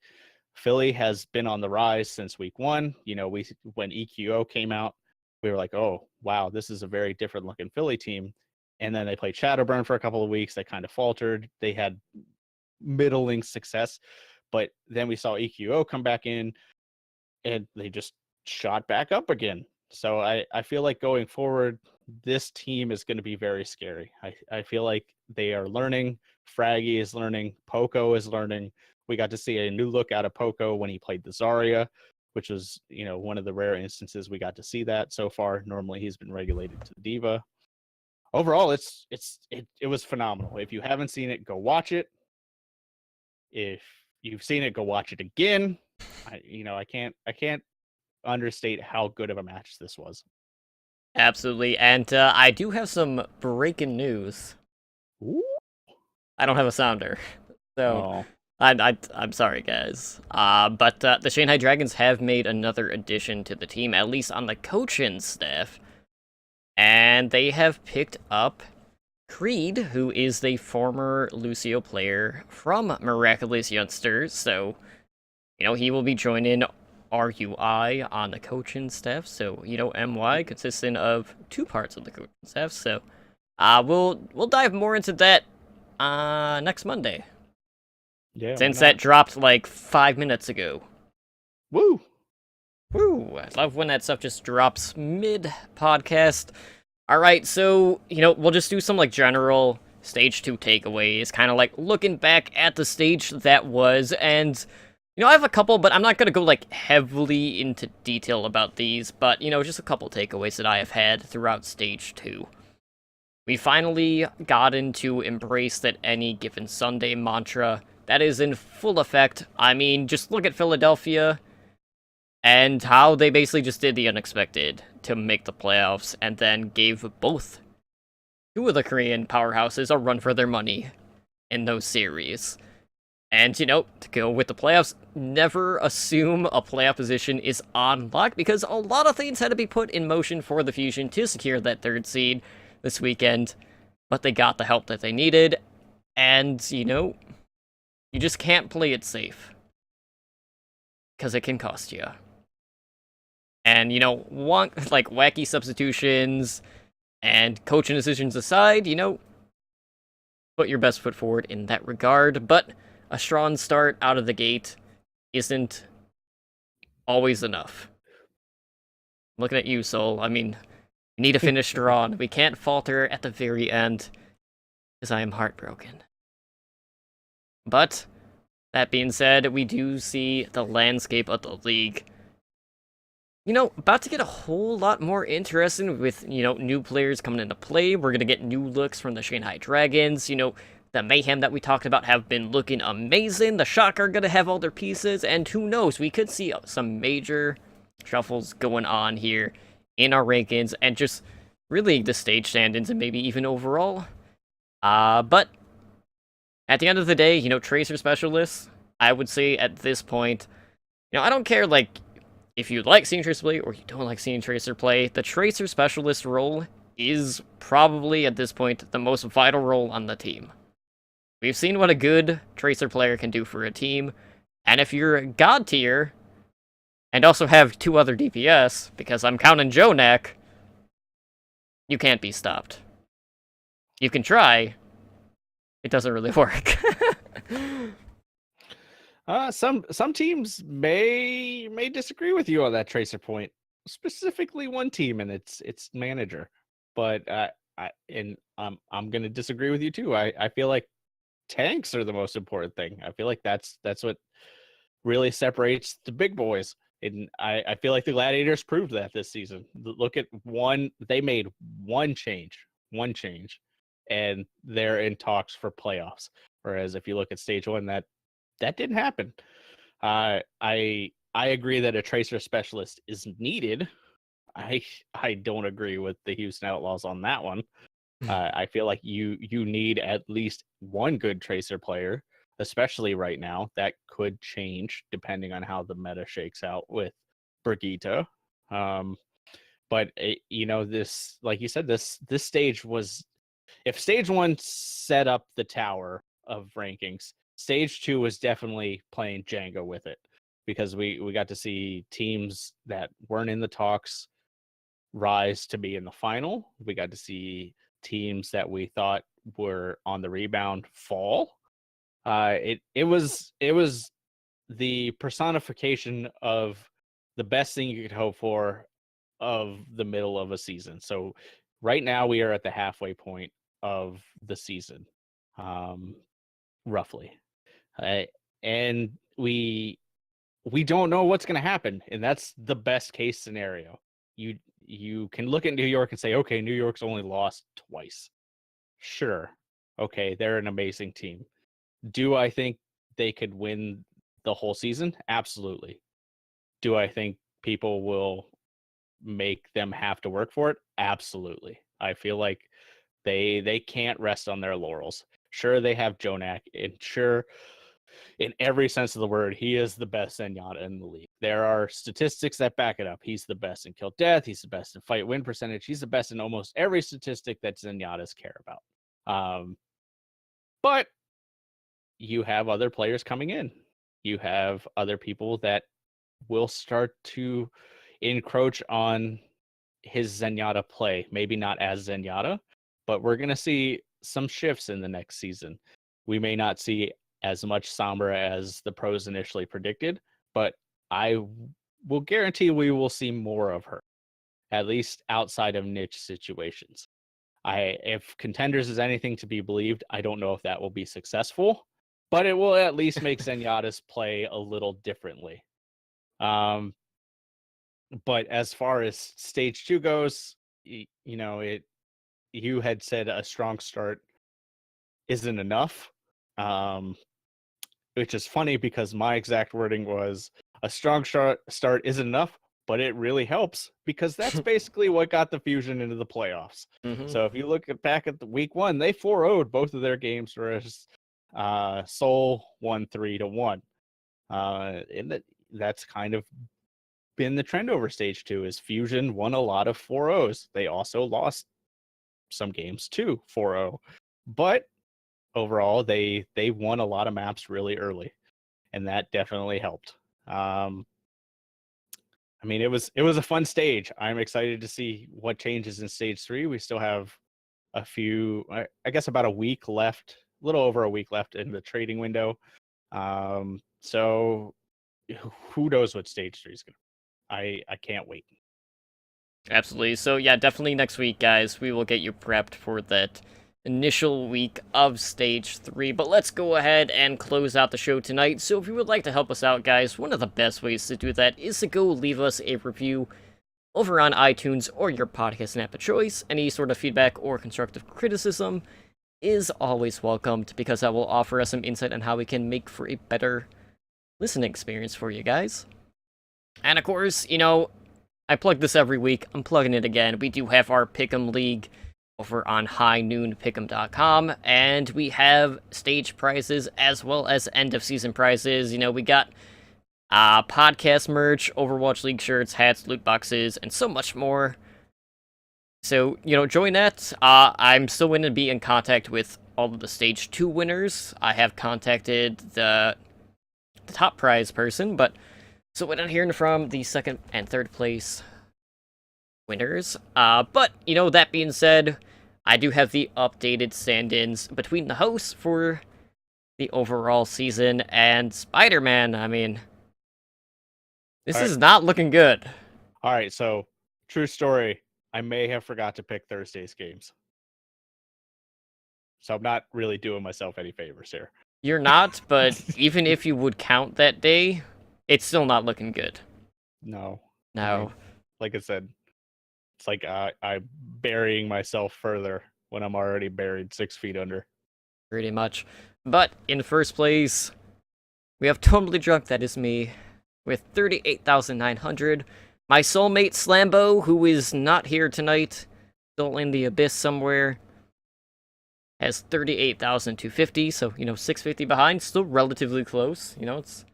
S1: Philly has been on the rise since week 1. When EQO came out, we were like, oh wow, this is a very different looking Philly team. And then they played Shadowburn for a couple of weeks. They kind of faltered. They had middling success, but then we saw EQO come back in, and they just shot back up again. So I feel like going forward, this team is going to be very scary. I feel like they are learning. Fraggy is learning. Poco is learning. We got to see a new look out of Poco when he played the Zarya, which was, one of the rare instances we got to see that so far. Normally he's been regulated to D.Va. Overall, it was phenomenal. If you haven't seen it, go watch it. If you've seen it, go watch it again. I can't understate how good of a match this was.
S2: Absolutely, and I do have some breaking news.
S1: Ooh.
S2: I don't have a sounder, so I'm sorry, guys. But the Shanghai Dragons have made another addition to the team, at least on the coaching staff, and they have picked up Creed, who is the former Lucio player from Miraculous Youngsters. So, he will be joining RUI on the coaching staff. So, MY consisting of 2 parts of the coaching staff. So, we'll dive more into that next Monday.
S1: Yeah.
S2: Since that dropped like 5 minutes ago.
S1: Woo!
S2: Woo! I love when that stuff just drops mid-podcast. Alright, so, we'll just do some, general Stage 2 takeaways, kind of, looking back at the stage that was, and, I have a couple, but I'm not gonna go, heavily into detail about these, but, just a couple takeaways that I have had throughout Stage 2. We finally got into embrace that any given Sunday mantra. That is in full effect. I mean, just look at Philadelphia and how they basically just did the unexpected to make the playoffs, and then gave both 2 of the Korean powerhouses a run for their money in those series. And, to go with the playoffs, never assume a playoff position is on lock, because a lot of things had to be put in motion for the Fusion to secure that 3rd seed this weekend, but they got the help that they needed, and, you just can't play it safe, because it can cost you. And, wacky substitutions and coaching decisions aside, put your best foot forward in that regard. But a strong start out of the gate. isn't always enough. Looking at you, Soul. I mean, we need to finish strong. We can't falter at the very end, because I am heartbroken. But, that being said, we do see the landscape of the league, about to get a whole lot more interesting with, new players coming into play. We're going to get new looks from the Shanghai Dragons. The Mayhem that we talked about have been looking amazing. The Shock are going to have all their pieces, and who knows, we could see some major shuffles going on here in our rankings, and just really the stage stand-ins, and maybe even overall. But at the end of the day, Tracer Specialists, I would say at this point, I don't care, if you like seeing Tracer play or you don't like seeing Tracer play, the Tracer Specialist role is probably, at this point, the most vital role on the team. We've seen what a good Tracer player can do for a team, and if you're God tier, and also have 2 other DPS, because I'm counting Jonak, you can't be stopped. You can try, it doesn't really work.
S1: Some teams may disagree with you on that Tracer point. Specifically, one team and its manager. But I'm gonna disagree with you too. I feel like tanks are the most important thing. I feel like that's what really separates the big boys. And I feel like the Gladiators proved that this season. Look at they made one change, and they're in talks for playoffs. Whereas if you look at stage 1, that didn't happen. I agree that a Tracer Specialist is needed. I don't agree with the Houston Outlaws on that one. I feel like you need at least one good Tracer player, especially right now. That could change depending on how the meta shakes out with Brigitte. But this, like you said, this stage was, if stage 1 set up the tower of rankings, stage 2 was definitely playing Jenga with it, because we got to see teams that weren't in the talks rise to be in the final. We got to see teams that we thought were on the rebound fall. It was the personification of the best thing you could hope for of the middle of a season. So right now we are at the halfway point of the season, roughly, and we don't know what's going to happen, and that's the best case scenario. You can look at New York and say, okay, New York's only lost twice. Sure. Okay, they're an amazing team. Do I think they could win the whole season? Absolutely. Do I think people will make them have to work for it? Absolutely. I feel like they can't rest on their laurels. Sure, they have Jonak, and sure, in every sense of the word, he is the best Zenyatta in the league. There are statistics that back it up. He's the best in kill death. He's the best in fight win percentage. He's the best in almost every statistic that Zenyatta's care about. But you have other players coming in. You have other people that will start to encroach on his Zenyatta play. Maybe not as Zenyatta, but we're going to see some shifts in the next season. We may not see as much Sombra as the pros initially predicted, but I will guarantee we will see more of her, at least outside of niche situations. If Contenders is anything to be believed, I don't know if that will be successful, but it will at least make Zenyatta's play a little differently. But as far as stage 2 goes, you had said a strong start isn't enough, which is funny because my exact wording was a strong start isn't enough, but it really helps, because that's basically what got the Fusion into the playoffs.
S2: Mm-hmm.
S1: So if you look back at the week 1, they 4-0'd both of their games, whereas Seoul won 3-1. And that's kind of been the trend over stage 2, is Fusion won a lot of 4-0s. They also lost some games too, 4-0. But overall, they won a lot of maps really early, and that definitely helped. I mean, it was a fun stage. I'm excited to see what changes in stage 3. We still have a few, I guess, about a week left, a little over a week left in the trading window. So who knows what stage 3 is going to. I can't wait.
S2: Absolutely. So yeah, definitely next week, guys, we will get you prepped for that initial week of Stage 3. But let's go ahead and close out the show tonight. So if you would like to help us out, guys, one of the best ways to do that is to go leave us a review over on iTunes or your podcast app of choice. Any sort of feedback or constructive criticism is always welcomed, because that will offer us some insight on how we can make for a better listening experience for you guys. And of course, I plug this every week. I'm plugging it again. We do have our Pick'em League over on highnoonpick'em.com, and we have stage prizes as well as end of season prizes. We got podcast merch, Overwatch League shirts, hats, loot boxes, and so much more. So, join that. I'm still going to be in contact with all of the Stage 2 winners. I have contacted the top prize person, but so we're not hearing from the second and third place winners. But, that being said, I do have the updated stand-ins between the hosts for the overall season and Spider-Man. I mean, this is not looking good.
S1: All right, so true story. I may have forgot to pick Thursday's games. So I'm not really doing myself any favors here.
S2: You're not, but even if you would count that day, it's still not looking good.
S1: No.
S2: No.
S1: Like I said, it's like I'm burying myself further when I'm already buried 6 feet under.
S2: Pretty much. But in first place, we have Totally Drunk, that is me, with 38,900. My soulmate Slambo, who is not here tonight, still in the abyss somewhere, has 38,250, so, 650 behind, still relatively close. It's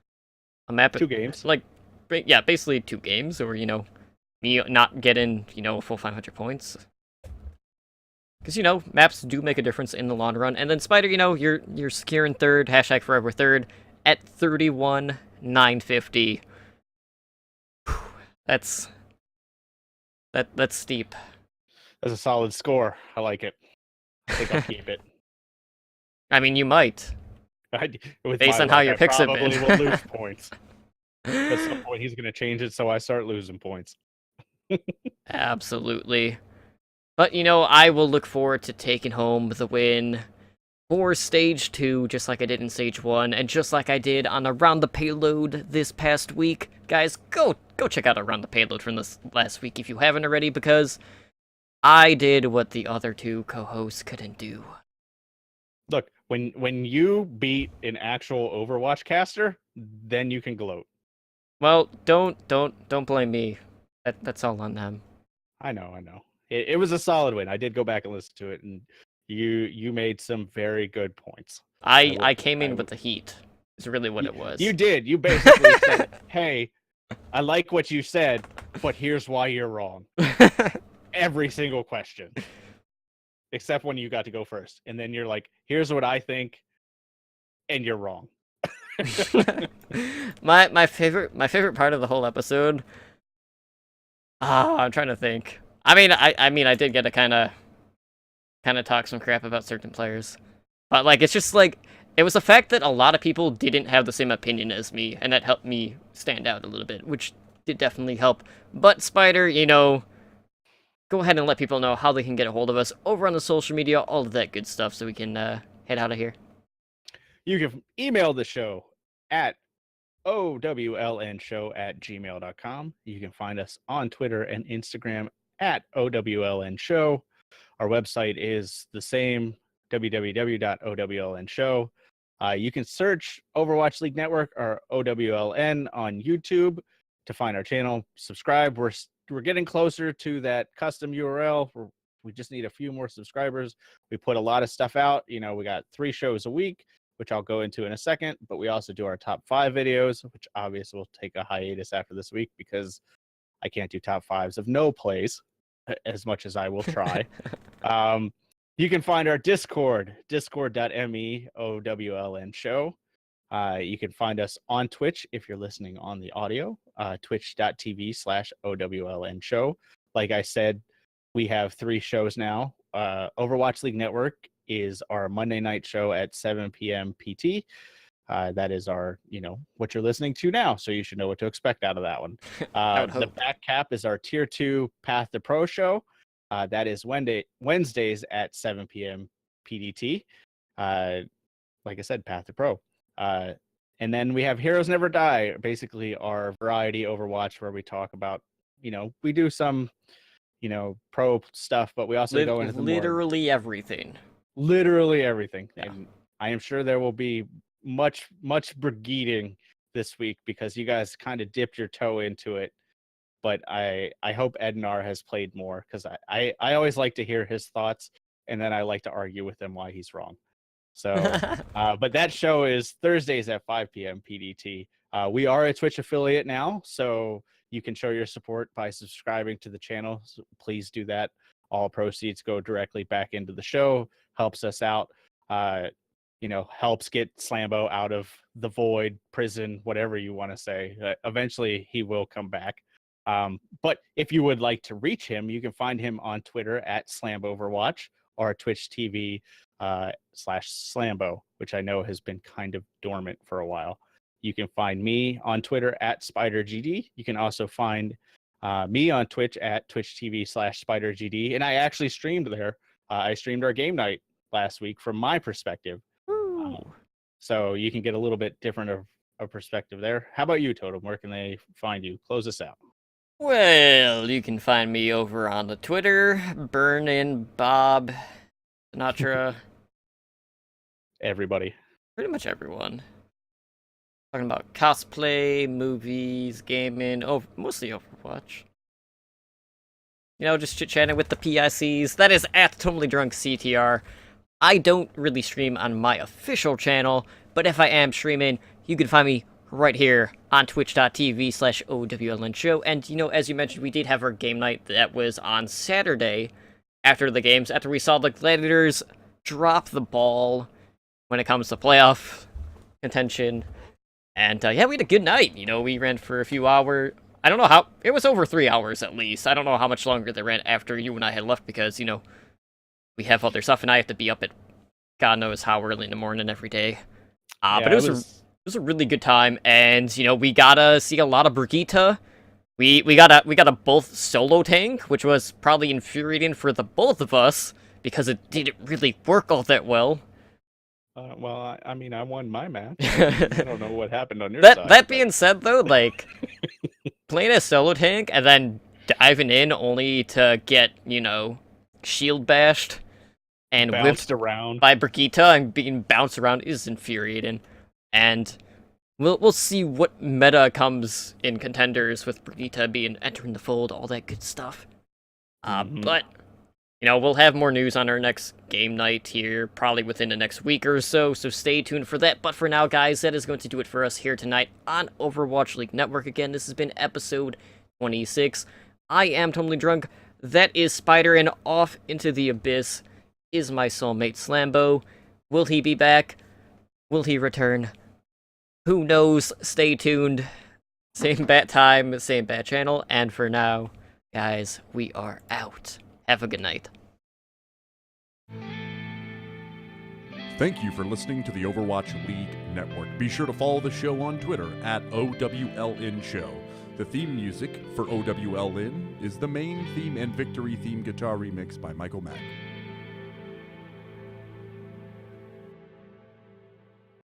S2: a map.
S1: 2 games.
S2: Yeah, basically 2 games, or, me not getting, a full 500 points. Because, maps do make a difference in the long run. And then Spider, you're secure in third, #forever third, at 31,950. That's steep.
S1: That's a solid score. I like it. I think I'll keep it.
S2: I mean, you might. Based on how your picks have been.
S1: I probably will lose points. At some point, he's going to change it so I start losing points.
S2: Absolutely. But, I will look forward to taking home the win for Stage 2, just like I did in Stage 1, and just like I did on Around the Payload this past week. Guys, go check out Around the Payload from this last week if you haven't already, because I did what the other 2 co-hosts couldn't do.
S1: Look, when you beat an actual Overwatch caster, then you can gloat.
S2: Well, don't blame me. That's all on them.
S1: I know. It was a solid win. I did go back and listen to it, and you made some very good points.
S2: I came in with the heat. Is really what it was.
S1: You did. You basically said, "Hey, I like what you said, but here's why you're wrong." Every single question, except when you got to go first, and then you're like, "Here's what I think," and you're wrong.
S2: my favorite part of the whole episode. I'm trying to think. I mean, I did get to kind of talk some crap about certain players, but it's just it was the fact that a lot of people didn't have the same opinion as me, and that helped me stand out a little bit, which did definitely help. But Spider, go ahead and let people know how they can get a hold of us over on the social media, all of that good stuff, so we can head out of here.
S1: You can email the show at owlnshow@gmail.com. You can find us on Twitter and Instagram at owlnshow. Our website is the same, www.owlnshow. You can search Overwatch League Network or OWLN on YouTube to find our channel. Subscribe. We're getting closer to that custom URL. We just need a few more subscribers. We put a lot of stuff out. We got 3 shows a week, which I'll go into in a second, but we also do our top 5 videos, which obviously will take a hiatus after this week because I can't do top 5s of no plays as much as I will try. You can find our Discord, discord.me OWLN show. You can find us on Twitch if you're listening on the audio, twitch.tv/OWLN show. Like I said, we have 3 shows now. Overwatch League Network is our Monday night show at 7 p.m. PT. That is our, what you're listening to now. So you should know what to expect out of that one.
S2: I would
S1: The
S2: hope.
S1: back cap is our tier 2 Path to Pro show. That is Wednesdays at 7 p.m. PDT. Like I said, Path to Pro. And then we have Heroes Never Die, basically our variety Overwatch where we talk about, we do some, pro stuff, but we also go into the more
S2: Literally everything.
S1: literally everything.
S2: Yeah.
S1: And I am sure there will be much brigading this week because you guys kind of dipped your toe into it. But I hope Ednar has played more because I always like to hear his thoughts, and then I like to argue with him why he's wrong. So, but that show is Thursdays at 5 p.m. PDT. We are a Twitch affiliate now, so you can show your support by subscribing to the channel. So please do that. All proceeds go directly back into the show, helps us out, helps get Slambo out of the void, prison, whatever you want to say. Eventually, he will come back. But if you would like to reach him, you can find him on Twitter at SlamboverWatch or Twitch TV /Slambo, which I know has been kind of dormant for a while. You can find me on Twitter at SpiderGD. You can also find me on Twitch at Twitch TV /SpiderGD. And I actually streamed there. I streamed our game night last week from my perspective. So you can get a little bit different of perspective there. How about you, Totem? Where can they find you? Close us out.
S2: Well, you can find me over on the Twitter, Burnin' Bob Sinatra.
S1: Everybody.
S2: Pretty much everyone. Talking about cosplay, movies, gaming, mostly Overwatch. Just chit-chatting with the PICs. That is at Totally Drunk CTR. I don't really stream on my official channel, but if I am streaming, you can find me right here on twitch.tv/OWLN show. And, as you mentioned, we did have our game night that was on Saturday after the games, after we saw the Gladiators drop the ball when it comes to playoff contention. And, we had a good night. We ran for a few hours. I don't know how, it was over 3 hours at least. I don't know how much longer they ran after you and I had left because, we have other stuff and I have to be up at God knows how early in the morning every day. But it was a really good time, and we gotta see a lot of Brigitte. We got a both solo tank, which was probably infuriating for the both of us because it didn't really work all that well.
S1: Well, I mean, I won my match. I don't know what happened on your side.
S2: That being said, though, like playing a solo tank and then diving in only to get shield bashed and
S1: bounced
S2: whipped
S1: around
S2: by Brigitte and being bounced around is infuriating. And we'll see what meta comes in contenders with Brigitte being entering the fold, all that good stuff. But we'll have more news on our next game night here, probably within the next week or so. So stay tuned for that. But for now, guys, that is going to do it for us here tonight on Overwatch League Network. Again, this has been episode 26. I am Totally Drunk. That is Spider, and off into the abyss is my soulmate Slambo. Will he be back? Will he return? Who knows? Stay tuned. Same bat time, same bat channel. And for now, guys, we are out. Have a good night.
S3: Thank you for listening to the Overwatch League Network. Be sure to follow the show on Twitter at OWLN Show. The theme music for OWLN is the main theme and victory theme guitar remix by Michael Mack.